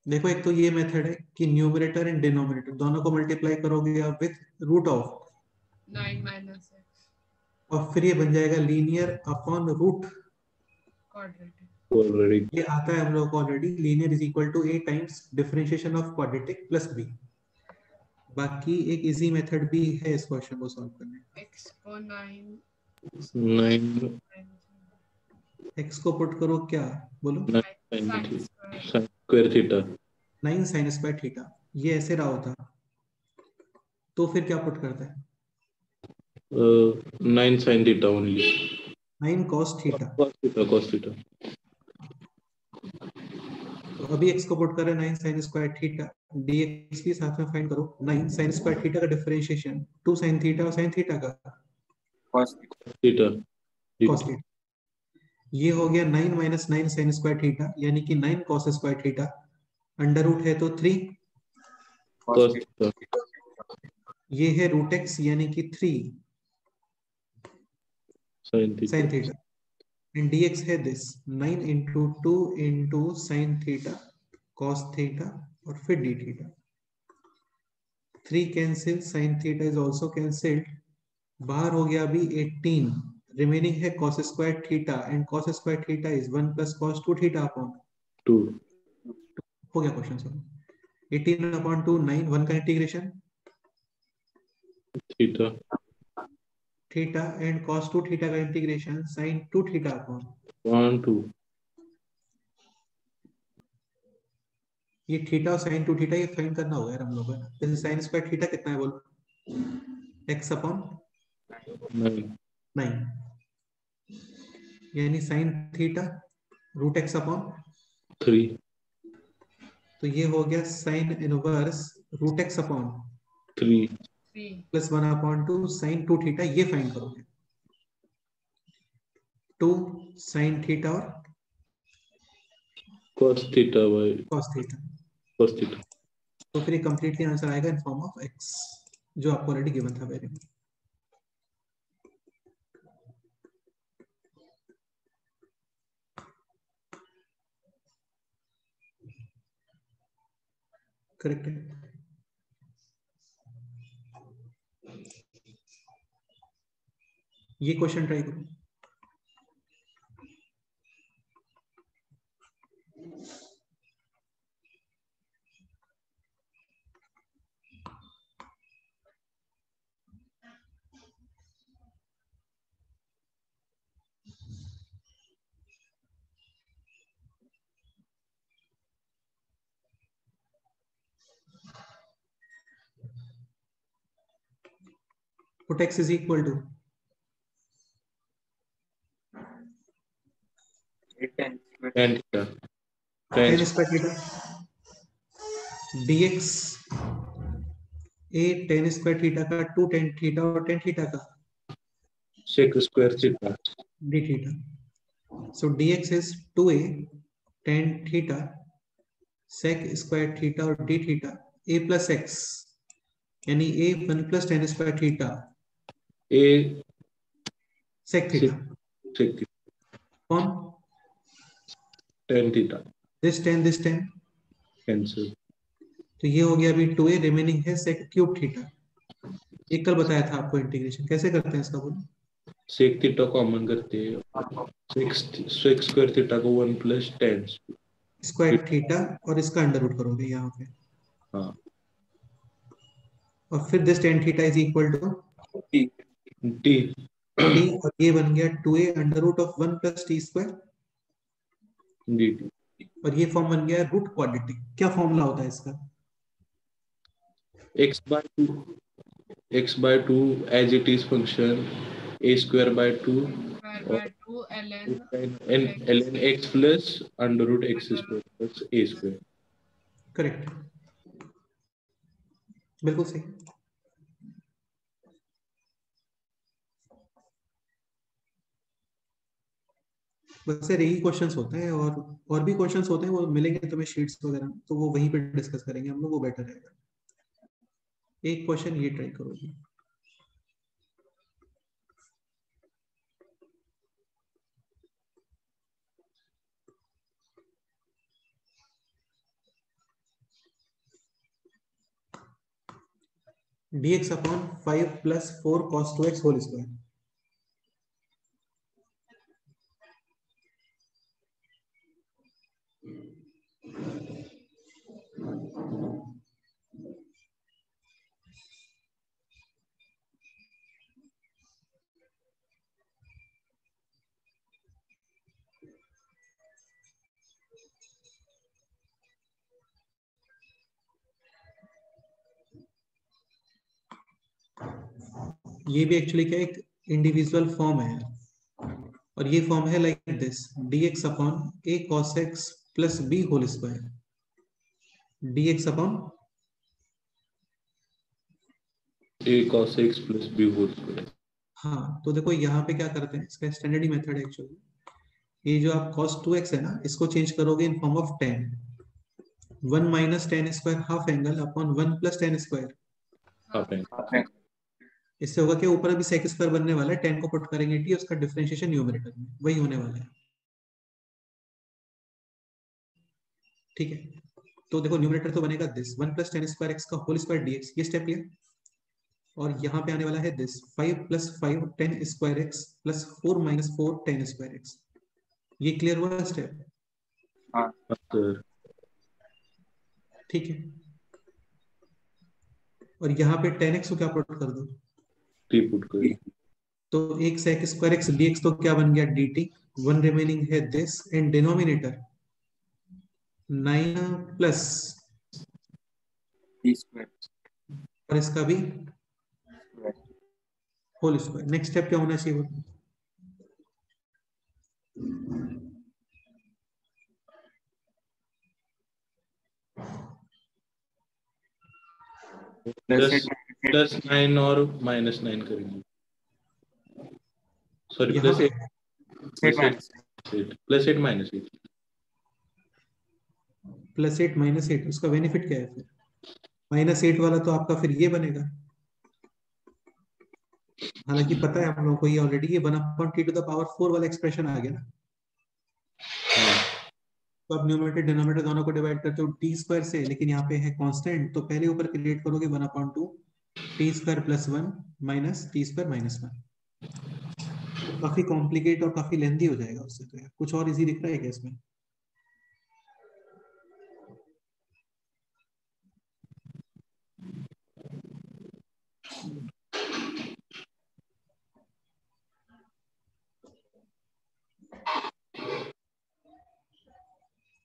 देखो एक तो ये मेथड है कि न्यूमरेटर एंड डिनोमिनेटर दोनों को मल्टीप्लाई करोगे आप with root of 9 minus x और फिर ये बन जाएगा linear upon root, quadratic. Already ये आता है हम लोग को already, linear is equal to a times differentiation of quadratic plus b। बाकी एक इजी मेथड भी है इस क्वेश्चन को सॉल्व करने, x को 9 9 x को पुट करो क्या बोलो, sin sin square theta, 9 sin square theta, ये ऐसे रहा होता, तो फिर क्या पुट करता है? 9 sin theta only. 9 cos theta. Cos theta. तो अभी x को पुट करें 9 sin स्क्वायर थीटा, dx भी साथ में फाइंड करो। 9 sin स्क्वायर थीटा का डिफरेंशिएशन 2 sin थीटा और sin थीटा का cos Theta. cos theta. ये हो गया 9 माइनस 9 sin स्क्वायर थीटा, यानी कि 9 cos square theta. Under root है तो 3, Cos theta. ये है रूट x यानी कि 3 Sin theta. sin theta, and dx है this 9 into 2 into sine theta cos theta और फिर d theta. 3 cancel, sin theta is also cancelled, बाहर हो गया अभी 18, रिमेनिंग है cos square theta, and cos square theta is 1 plus cos 2 theta upon 2. हो गया क्वेश्चन सॉल्व। 18 अपॉन 2 9, 1 का integration Theta. Theta and cos 2 theta का इंटीग्रेशन sin 2 थीटा अपॉन 1 2. ये थीटा और sin 2 थीटा ये फाइंड करना होगा यार हम लोगों को। जैसे sin स्क्वायर थीटा कितना है बोलो? x upon 9. 9, यानी sin theta root x upon, 3. तो ये हो गया sin inverse root x upon 3. 3 plus 1 upon 2 sin 2 theta, ये फाइंड करोगे। 2 sin थीटा और Cos theta by cos theta, cos theta. तो फिर ये कंप्लीटली आंसर आएगा इन फॉर्म ऑफ x, जो आपको ऑलरेडी गिवन था वेरी। करेक्ट है। ये क्वेश्चन ट्राई करो। Put x is equal to 10 square. Tan theta. 10 Tan square theta, dx a 10 square theta का 2 tan थीटा और tan थीटा का sec square theta. d theta. So dx is 2a tan theta sec square theta और d theta a plus x, यानी a 1 plus tan square theta A sec theta sec theta. कौन? Tan theta. this tan Cancel. तो ये हो गया अभी 2a, remaining है sec cube theta. एक कल बताया था आपको इंटीग्रेशन कैसे करते हैं इसका, बोलो। Sec theta कॉमन करते हैं. Sec square theta को 1 plus tan. स्क्वायर थीटा और इसका अंडर रूट करोगे यहाँ पे, हाँ. और फिर this tan theta is equal to T. T. t, और ये बन गया 2a under root of 1 plus t square, dt. और ये फॉर्म बन गया रूट क्वाड्रेटिक। क्या फॉर्मूला होता है इसका? X by 2. X by 2 as it is function a square by 2 square or by 2 ln n x ln x plus under root x square plus a square. Correct, बिल्कुल सही। वैसे यही questions होते हैं, और भी क्वेश्चंस होते हैं, वो मिलेंगे तुम्हें शीट्स वगैरह, तो वो वहीं पे डिस्कस करेंगे हम लोग, वो बेटर रहेगा। एक क्वेश्चन ये ट्राई करोगे। dx upon 5 plus 4 cos 2x whole square, ये भी एक्चुअली क्या एक इंडिविजुअल फॉर्म है और ये फॉर्म है like this dx upon a cos x plus b whole square dx upon a cos x plus b whole square. हाँ तो देखो यहाँ पे क्या करते हैं, इसका स्टैंडर्ड ही मेथड है एक्चुअली। ये जो आप cos 2x है ना, इसको चेंज करोगे इन form of tan 1 minus tan square half angle upon 1 plus tan square. Half angle. इससे होगा कि ऊपर अभी sec स्क्वायर बनने वाला है, tan को पुट करेंगे t, उसका डिफरेंशिएशन न्यूमरेटर में वही होने वाला है। ठीक है, तो देखो न्यूमरेटर तो बनेगा this 1 plus tan square x का होल स्क्वायर dx, ये स्टेप लिया, और यहाँ पे आने वाला है this 5 plus 5 tan square x plus 4 minus 4 tan square x। ये क्लियर हुआ स्टेप? Sir, ठीक है, और यहाँ पे tan x को क्या पुट कर दो, t put करें. तो एक sec स्क्वायर x dx तो क्या बन गया dt, 1 रिमेनिंग है this and denominator 9 plus t square और इसका भी होल स्क्वायर। नेक्स्ट स्टेप क्या होना चाहिए? प्लस 9 और -9 करेंगे. सॉरी यहाँ plus 8 plus 8 minus 8. Plus 8 minus 8, उसका बेनिफिट क्या है फिर? -8 वाला तो आपका फिर ये बनेगा, हालांकि पता है हम लोगों को ये ऑलरेडी, ये 1/t⁴ वाला एक्सप्रेशन आ गया ना। तो अब न्यूमरेटर डिनोमिनेटर दोनों को डिवाइड करते हो टी स्क्वायर से, लेकिन यहाँ पे है कांस्टेंट, तो पहले ऊपर क्रिएट करोगे 1/2 T square plus 1 minus T square minus 1। काफी कॉम्प्लिकेट और काफी लेंथी हो जाएगा उससे, तो यार कुछ और इजी दिख रहा है क्या इसमें?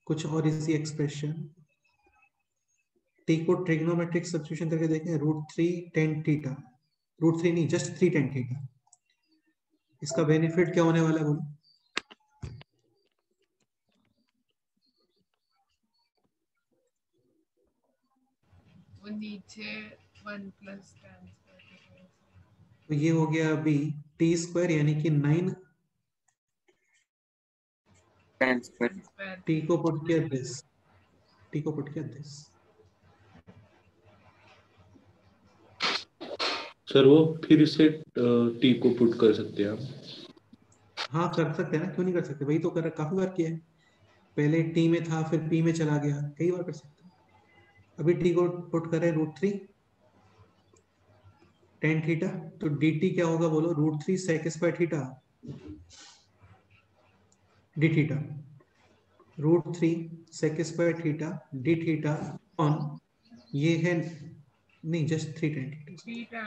कुछ और इजी एक्सप्रेशन टी को ट्रिग्नोमेट्रिक सब्स्टिट्यूशन करके देखें, √3 tan थीटा, √3 नहीं जस्ट 3 tan थीटा, इसका बेनिफिट क्या होने वाला है बोलो? वो नीचे 1 प्लस tan स्क्वायर, तो ये हो गया अभी टी स्क्वायर यानी कि 9 tan square टी को पुट किया दिस, टी को पुट किया दिस। सर वो फिर से t को पुट कर सकते हैं आप. हाँ कर सकते हैं ना, क्यों नहीं कर सकते, वही तो कर काफी बार किया है, पहले टी में था फिर पी में चला गया, कई बार कर सकते हैं। अभी टी को पुट करें √3 tan थीटा, तो dt क्या होगा बोलो, √3 sec square theta d theta, √3 sec square theta d theta on, ये है नहीं just 3 tan theta,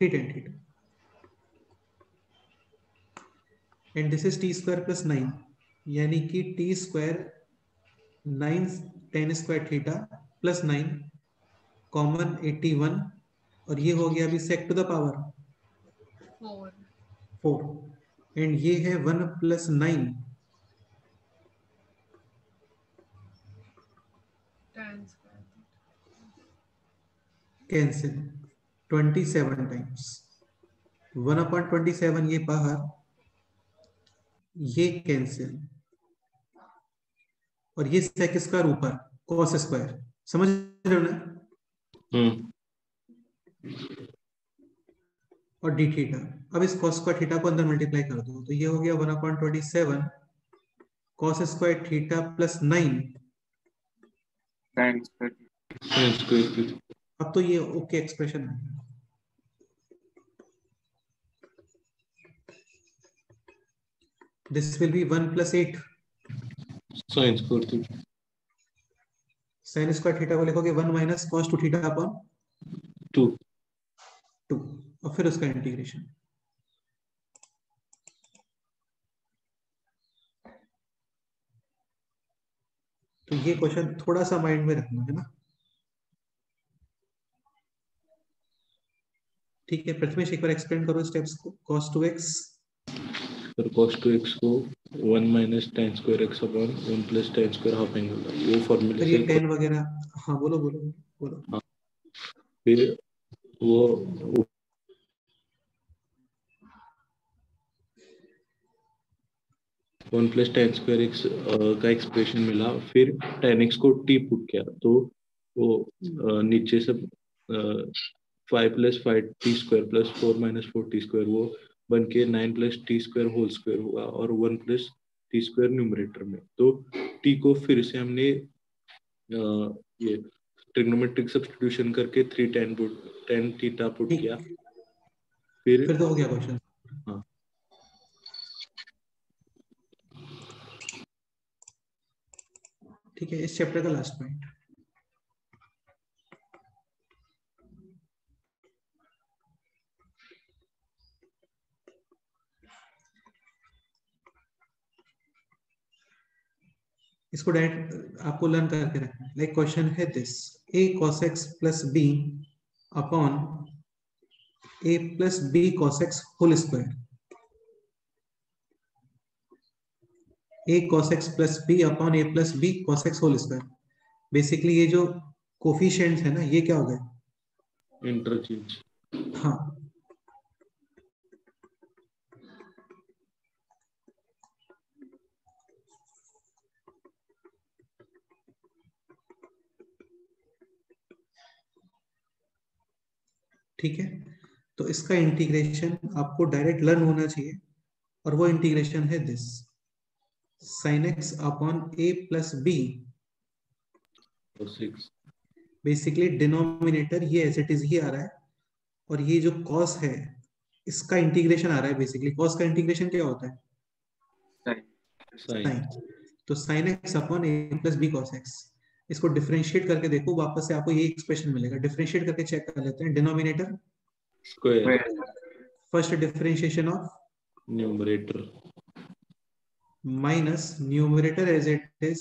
3 tan theta, and this is t square plus 9 यानी कि t square 9 tan square theta plus 9 common 81, और ये हो गया अभी sec to the power 4 and ये है 1 plus 9 tan square cancel 27 times 1/27, ये बाहर, ये कैंसिल, और ये sec स्क्वायर ऊपर cos स्क्वायर, समझ रहे हो ना? और डी थीटा, अब इस cos स्क्वायर थीटा को अंदर मल्टीप्लाई कर दो, तो ये हो गया 1/27 cos square theta plus 9। tan square अब तो ये ओके एक्सप्रेशन है। This will be 1 plus 8 sin square theta. sin square theta को लिखोगे 1 माइनस cos 2 थीटा अपॉन 2 और फिर उसका इंटीग्रेशन। तो ये क्वेश्चन थोड़ा सा माइंड में रखना है ना। ठीक है प्रथमेश एक बार एक्सप्लेन करो स्टेप्स को. cos 2x sir cos 2x को 1 minus tan square x upon 1 plus tan square half angle वो फॉर्मूले फिर से ये tan वगैरह. हाँ बोलो बोलो बोलो. हाँ, फिर वो 1 प्लस tan स्क्वायर x का एक्सप्रेशन मिला. फिर tan x को t पुट किया तो वो नीचे से 5 plus 5t square plus 4 minus 4t square वो बन के 9 plus t square whole square हुआ और 1 प्लस t स्क्वायर न्यूमरेटर में. तो t को फिर से हमने ये ट्रिग्नोमेट्रिक सब्स्टिट्यूशन करके 3 tan थीटा पुट ठीक. किया. फिर तो हो गया क्वेश्चन. हाँ ठीक है इस चैप्टर का लास्ट पॉइंट. इसको डायरेक्ट आपको लर्न करके रखना है. लाइक क्वेश्चन है this a cos x plus b upon a plus b cos x whole square. a cos x plus b upon a plus b cos x whole square. Basically ये जो coefficients है ना ये क्या हो गए interchange. हाँ ठीक है. तो इसका इंटीग्रेशन आपको डायरेक्ट लर्न होना चाहिए और वो इंटीग्रेशन है this sin x upon a plus b. Basically denominator ये एज इट इज ही आ रहा है और ये जो cos है इसका इंटीग्रेशन आ रहा है. बेसिकली cos का इंटीग्रेशन क्या होता है sin. तो sin x upon a plus b cos x. इसको डिफरेंशिएट करके देखो वापस से आपको ये एक्सप्रेशन मिलेगा. डिफरेंशिएट करके चेक कर लेते हैं. Denominator square first differentiation of numerator minus numerator as it is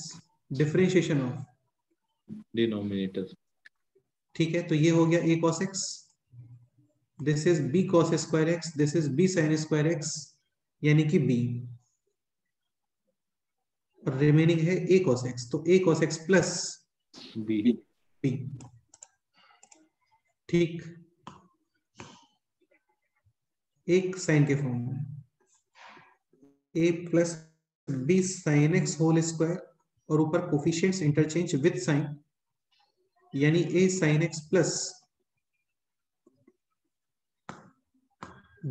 differentiation of. Denominator. ठीक है तो ये हो गया a cos x. This is b cos square x. This is b sin square x यानी कि b. और रिमेनिंग है a cos x. तो a cos x plus b. ठीक एक साइन के फॉर्म में a plus b sin x whole square और ऊपर कोफिशिएंट्स इंटरचेंज विद साइन यानी a sin x plus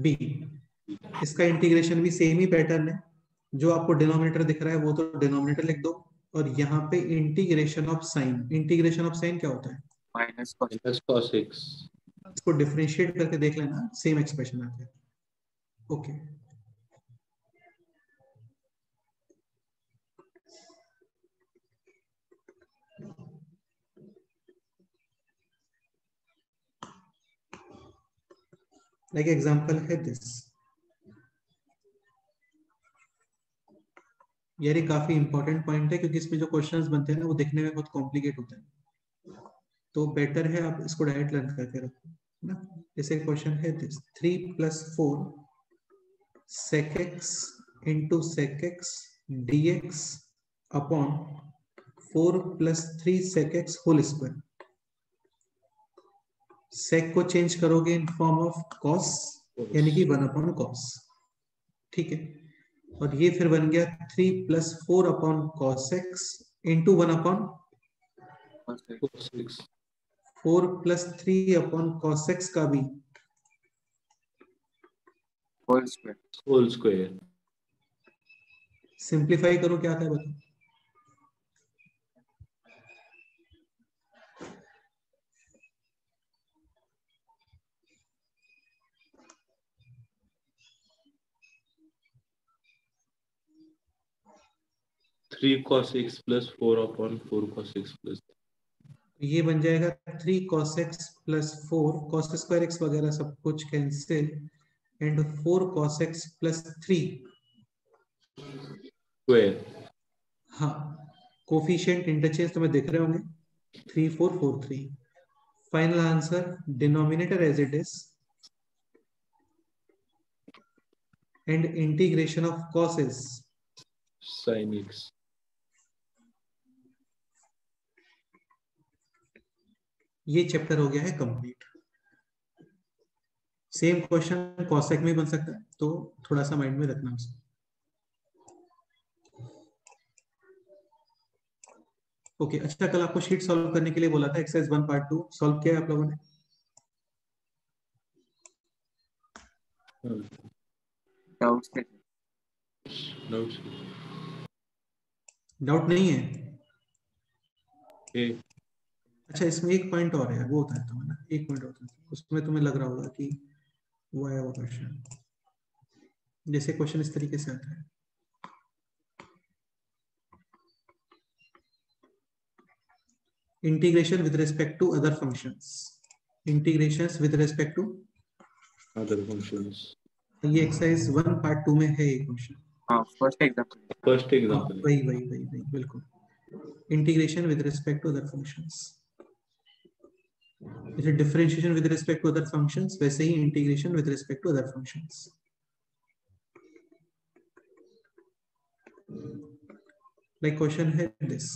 b. इसका इंटीग्रेशन भी सेम ही पैटर्न है. जो आपको डिनोमिनेटर दिख रहा है वो तो डिनोमिनेटर लिख दो और यहाँ पे integration of sine. Integration of sine क्या होता है माइनस cos x. इसको डिफरेंशिएट करके देख लेना सेम एक्सप्रेशन आता है. ओके लाइक एग्जांपल है दिस. यार ये काफी इंपॉर्टेंट पॉइंट है क्योंकि इसमें जो क्वेश्चंस बनते हैं ना वो दिखने में बहुत कॉम्प्लिकेट होते हैं. तो बेटर है आप इसको डायरेक्ट लर्न करके रखो ना. जैसे क्वेश्चन है this 3 plus 4 sec x into sec x dx upon 4 plus 3 sec x whole square. sec को चेंज करोगे इन फॉर्म ऑफ cos यानी कि 1 अपॉन cos. ठीक है और ये फिर बन गया 3 plus 4 upon cos x into 1 upon 4 plus 3 upon cos x का भी होल स्क्वायर. सिंप्लीफाई करो क्या आता है बताओ. Three cos x plus 4 upon 4 cos x plus. ये बन जाएगा 3 cos x plus 4 cos square x वगैरह सब कुछ cancel and 4 cos x plus 3 square. हाँ कोफिशिएंट इंटरचेंज तुम्हें दिख रहे होंगे 3 4 4 3. Final answer denominator as it is and integration of cos is sin x. ये चैप्टर हो गया है कंप्लीट। सेम क्वेश्चन कॉसेक में बन सकता है, तो थोड़ा सा माइंड में रखना उसको। ओके अच्छा, कल आपको शीट सॉल्व करने के लिए बोला था, एक्सरसाइज 1 पार्ट 2 सॉल्व किया है आप लोगों ने? डाउट नहीं है? अच्छा इसमें एक पॉइंट और है, वो होता है तो ना, एक पॉइंट होता है उसमें तुम्हें लग रहा होगा कि वो है वो क्वेश्चन। जैसे क्वेश्चन इस तरीके से आता है, integration with respect to other functions, integrations with respect to other functions. ये एक्सरसाइज 1 पार्ट 2 में है ये क्वेश्चन। हाँ फर्स्ट एग्जांपल वही बिल्कुल, integration with respect to other functions. जैसे differentiation with respect to other functions, वैसे ही integration with respect to other functions. Like question है दिस,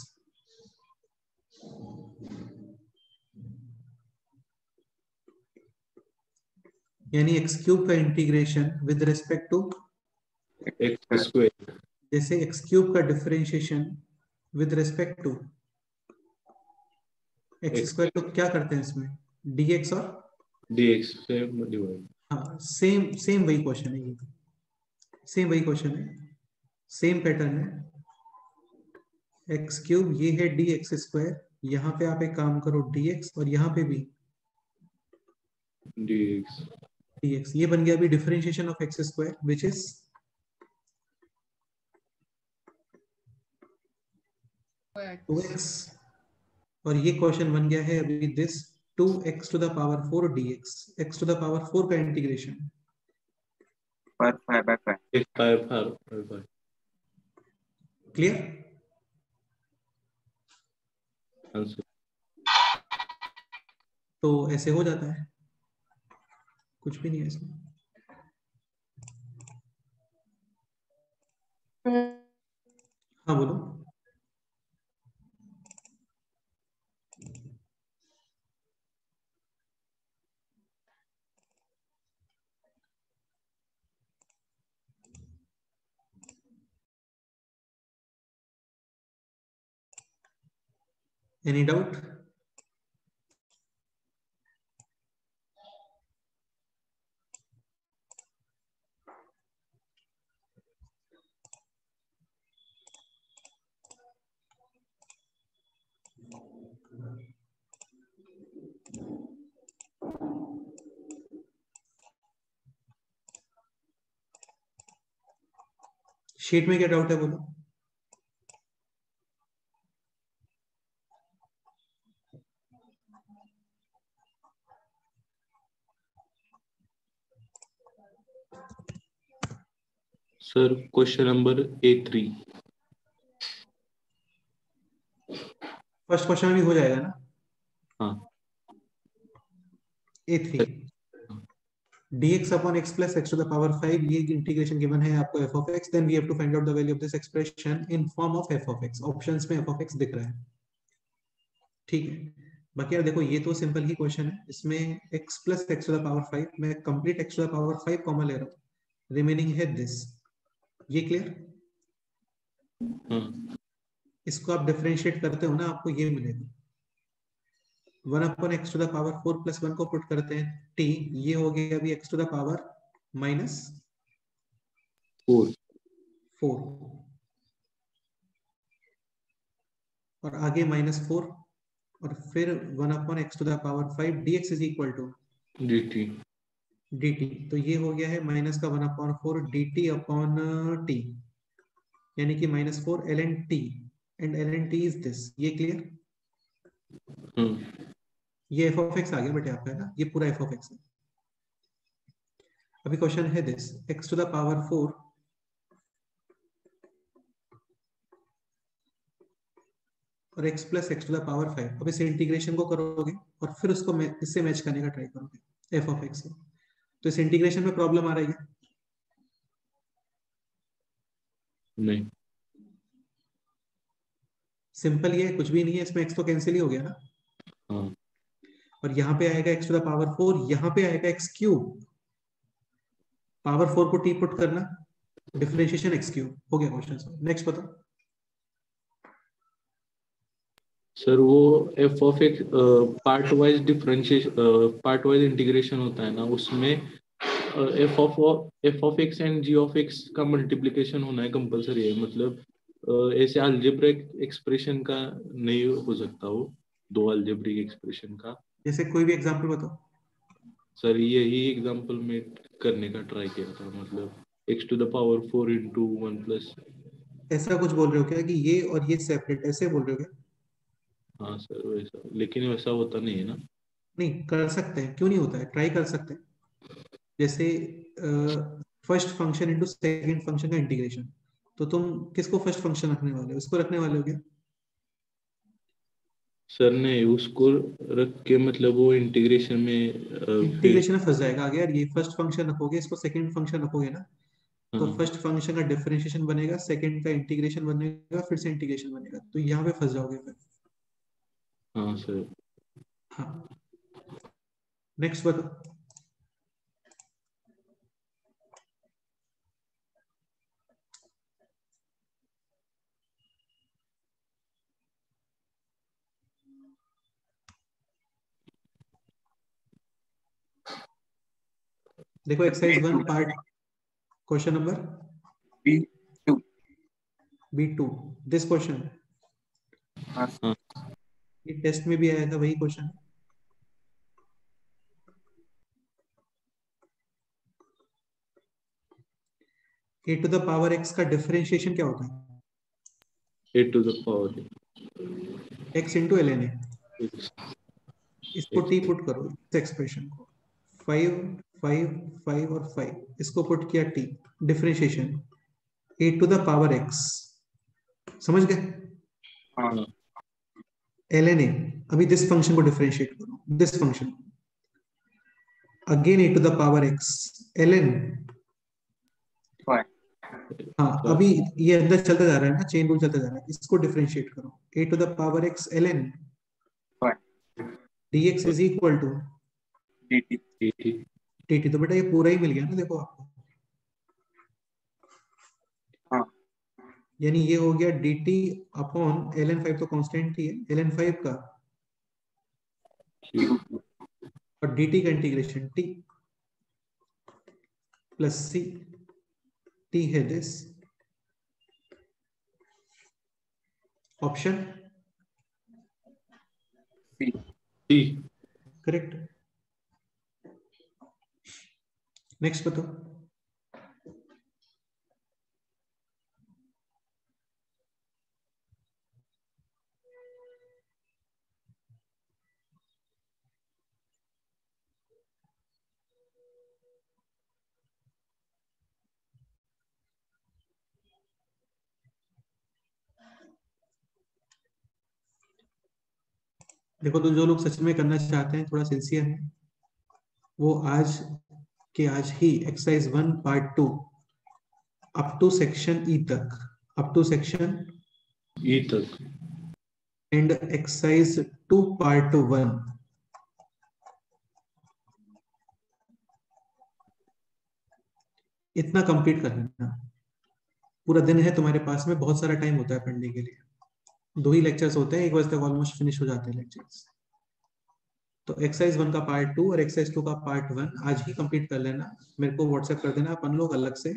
यानी एक्स क्यूब का integration with respect to x square, जैसे x cube का differentiation with respect to x square, तो क्या करते हैं इसमें dx और dx से डिवाइड। हाँ सेम वही क्वेश्चन है, ये सेम वही क्वेश्चन है, सेम पैटर्न है। एक्स क्यूब ये है dx स्क्वायर, यहाँ पे आप एक काम करो dx, और यहाँ पे भी dx, ये बन गया अभी differentiation of x square which is 2x, और ये क्वेश्चन बन गया है अभी this 2x to the power 4 dx, x to the power 4 का इंटीग्रेशन पर 5/5 क्लियर आंसर। तो ऐसे हो जाता है, कुछ भी नहीं है इसमें। हाँ बोलो। Any doubt? शीट में क्या डाउट है बोलो। Sir question number A3, first question भी हो जाएगा ना? हाँ A3 dx upon x plus x to the power 5, ये इंटीग्रेशन गिवन है आपको f of x, then we have to find out the value of this expression in form of f of x। Options में f of x दिख रहा है, ठीक है। बाकी यार देखो ये तो सिंपल ही क्वेश्चन है, इसमें x plus x to the power 5, मैं complete x to the power 5 common ले रहा हूँ, रिमेनिंग है दिस, ये क्लियर? इसको आप डिफरेंशिएट करते हो ना, आपको ये मिलेगा 1 upon x to the power 4 plus 1 को पुट करते हैं t, ये हो गया अभी x to the power -4, और आगे -4, और फिर 1 upon x to the power 5 dx is equal to dt, तो ये हो गया है माइनस का 1 upon 4 dt upon t, यानी कि -4 ln t, and ln t is this, ये क्लियर? ये f of x आ गया बेटे आपका, है ना, ये पूरा f of x है। अभी क्वेश्चन है this x to the power 4 और x plus x to the power 5, अब इस इंटीग्रेशन को करोगे और फिर उसको इससे मैच करने का ट्राई करोगे f of x से, तो इस इंटीग्रेशन में प्रॉब्लम आ रही है, नहीं, सिंपल, ये कुछ भी नहीं है इसमें, x तो कैंसिल ही हो गया ना। हाँ और यहाँ पे आएगा x टू द पावर 4, यहाँ पे आएगा x क्यूब, पावर 4 को t पुट करना, डिफरेंशिएशन x क्यूब हो गया क्वेश्चन। नेक्स्ट बताओ। सर वो f of x part wise differentiation, part wise integration होता है ना, उसमें f of x and g of x का मल्टीप्लिकेशन होना है कंपलसरी है, मतलब ऐसे अलजेब्रिक एक्सप्रेशन का नहीं हो सकता वो, दो अलजेब्रिक एक्सप्रेशन का। जैसे कोई भी एग्जांपल बताओ। सर यही एग्जांपल में करने का ट्राई किया था, मतलब x to the power 4 into 1 plus. ऐसा कुछ बोल रहे हो क्या कि ये और ये सेपरेट, ऐसे बोल रहे हो क्या? हाँ सर वैसा, लेकिन वैसा होता नहीं है ना। नहीं, कर सकते हैं, क्यों नहीं होता है, ट्राई कर सकते हैं। जैसे first function into second function का इंटीग्रेशन, तो तुम किसको फर्स्ट फंक्शन रखने वाले हो, इसको रखने वाले हो क्या? सर ने उसको रख के मतलब वो इंटीग्रेशन में फिर। इंटीग्रेशन में फंस जाएगा आगे यार, ये फर्स्ट फंक्शन रखोगे, इसको सेकंड फंक्शन रखोगे ना, तो हाँ फर्स्ट फंक्शन का डिफरेंशिएशन बनेगा, सेकंड का इंटीग्रेशन बनेगा, फिर से इंटीग्रेशन बनेगा, तो यहाँ पे फंस जाओगे फिर। हाँ सर। हाँ, नेक्स्ट बताओ। देखो exercise 1 part question number B2। B2, this question, हाँ हाँ ये टेस्ट में भी आया था वही question. A to the power x का डिफरेंशिएशन क्या होता है? A to the power x into L N A, x. इसको टी पुट करो इस एक्सप्रेशन को, 5 5 5 और 5 इसको पुट किया t, differentiation a to the power x, समझ गए? हाँ हाँ एल एन ए, अभी दिस फंक्शन को डिफरेंशिएट करो, this function again a to the power x L n. Five. हाँ, अभी ये अंदर चलता जा रहा है ना, चेन रूल चलता जा रहा है, इसको डिफरेंशिएट करो, A to the power x L N dx is equal to dt। dt, तो बेटा ये पूरा ही मिल गया ना देखो आपको, हाँ यानी ये हो गया dt अपॉन ln 5, तो कांस्टेंट ही है ln 5 का, क्यू। और dt का integration t plus c, t है this option C। T. Correct. Next बताओ। देखो, तो जो लोग सच में करना चाहते हैं, थोड़ा सिंसियर है, वो आज के आज ही exercise 1 part 2 up to section E तक, अप टू सेक्शन ई तक। एंड एक्सरसाइज 2 पार्ट 1 इतना कंप्लीट कर लेना। पूरा दिन है तुम्हारे पास में, बहुत सारा टाइम होता है पढ़ने के लिए, 2 ही लेक्चर्स होते हैं, 1 बजे तक ऑलमोस्ट फिनिश हो जाते हैं लेक्चर्स। तो एक्सरसाइज 1 का पार्ट 2 और एक्सरसाइज 2 का पार्ट 1 आज ही कंप्लीट कर लेना, मेरे को व्हाट्सएप कर देना, अपन लोग अलग से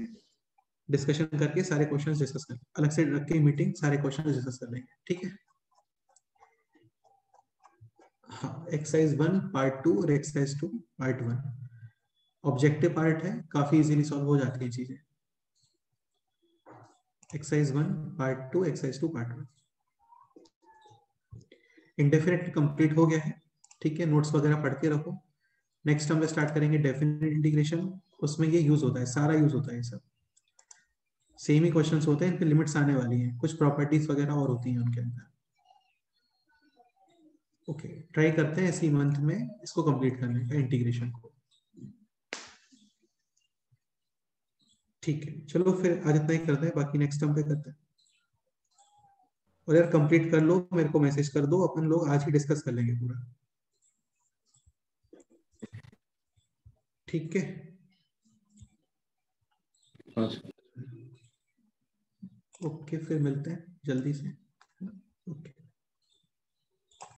डिस्कशन करके सारे क्वेश्चंस डिस्कस कर, अलग से रख के मीटिंग सारे क्वेश्चंस डिस्कस कर लेंगे, ठीक है? हाँ, एक्सरसाइज 1 पार्ट 2 और एक्सरसाइज 2 पार्ट 1 ऑब्जेक्टिव पार्ट है, काफी इजीली सॉल्व हो जाती है चीजें। Exercise 1 part 2, exercise 2 part 1 indefinite complete हो गया है, ठीक है? नोट्स वगैरह पढ़ के रखो। नेक्स्ट हम स्टार्ट करेंगे डेफिनेट इंटीग्रेशन, उसमें ये यूज होता है, सारा यूज होता है, सब सेम ही क्वेश्चंस होते हैं, इनके लिमिट्स आने वाली हैं, कुछ प्रॉपर्टीज वगैरह और होती हैं उनके अंदर। ओके, ट्राई करते हैं इसी मंथ में इसको कंप्लीट करने का, इंटीग्रेशन को। ठीक है, चलो फिर आज इतना ही करते हैं, बाकी नेक्स्ट टाइम पे करते हैं। और यार कंप्लीट कर लो, मेरे को मैसेज कर दो, अपन लोग आज ही डिस्कस कर लेंगे पूरा। ठीक है, हाँ सर। ओके, फिर मिलते हैं जल्दी से।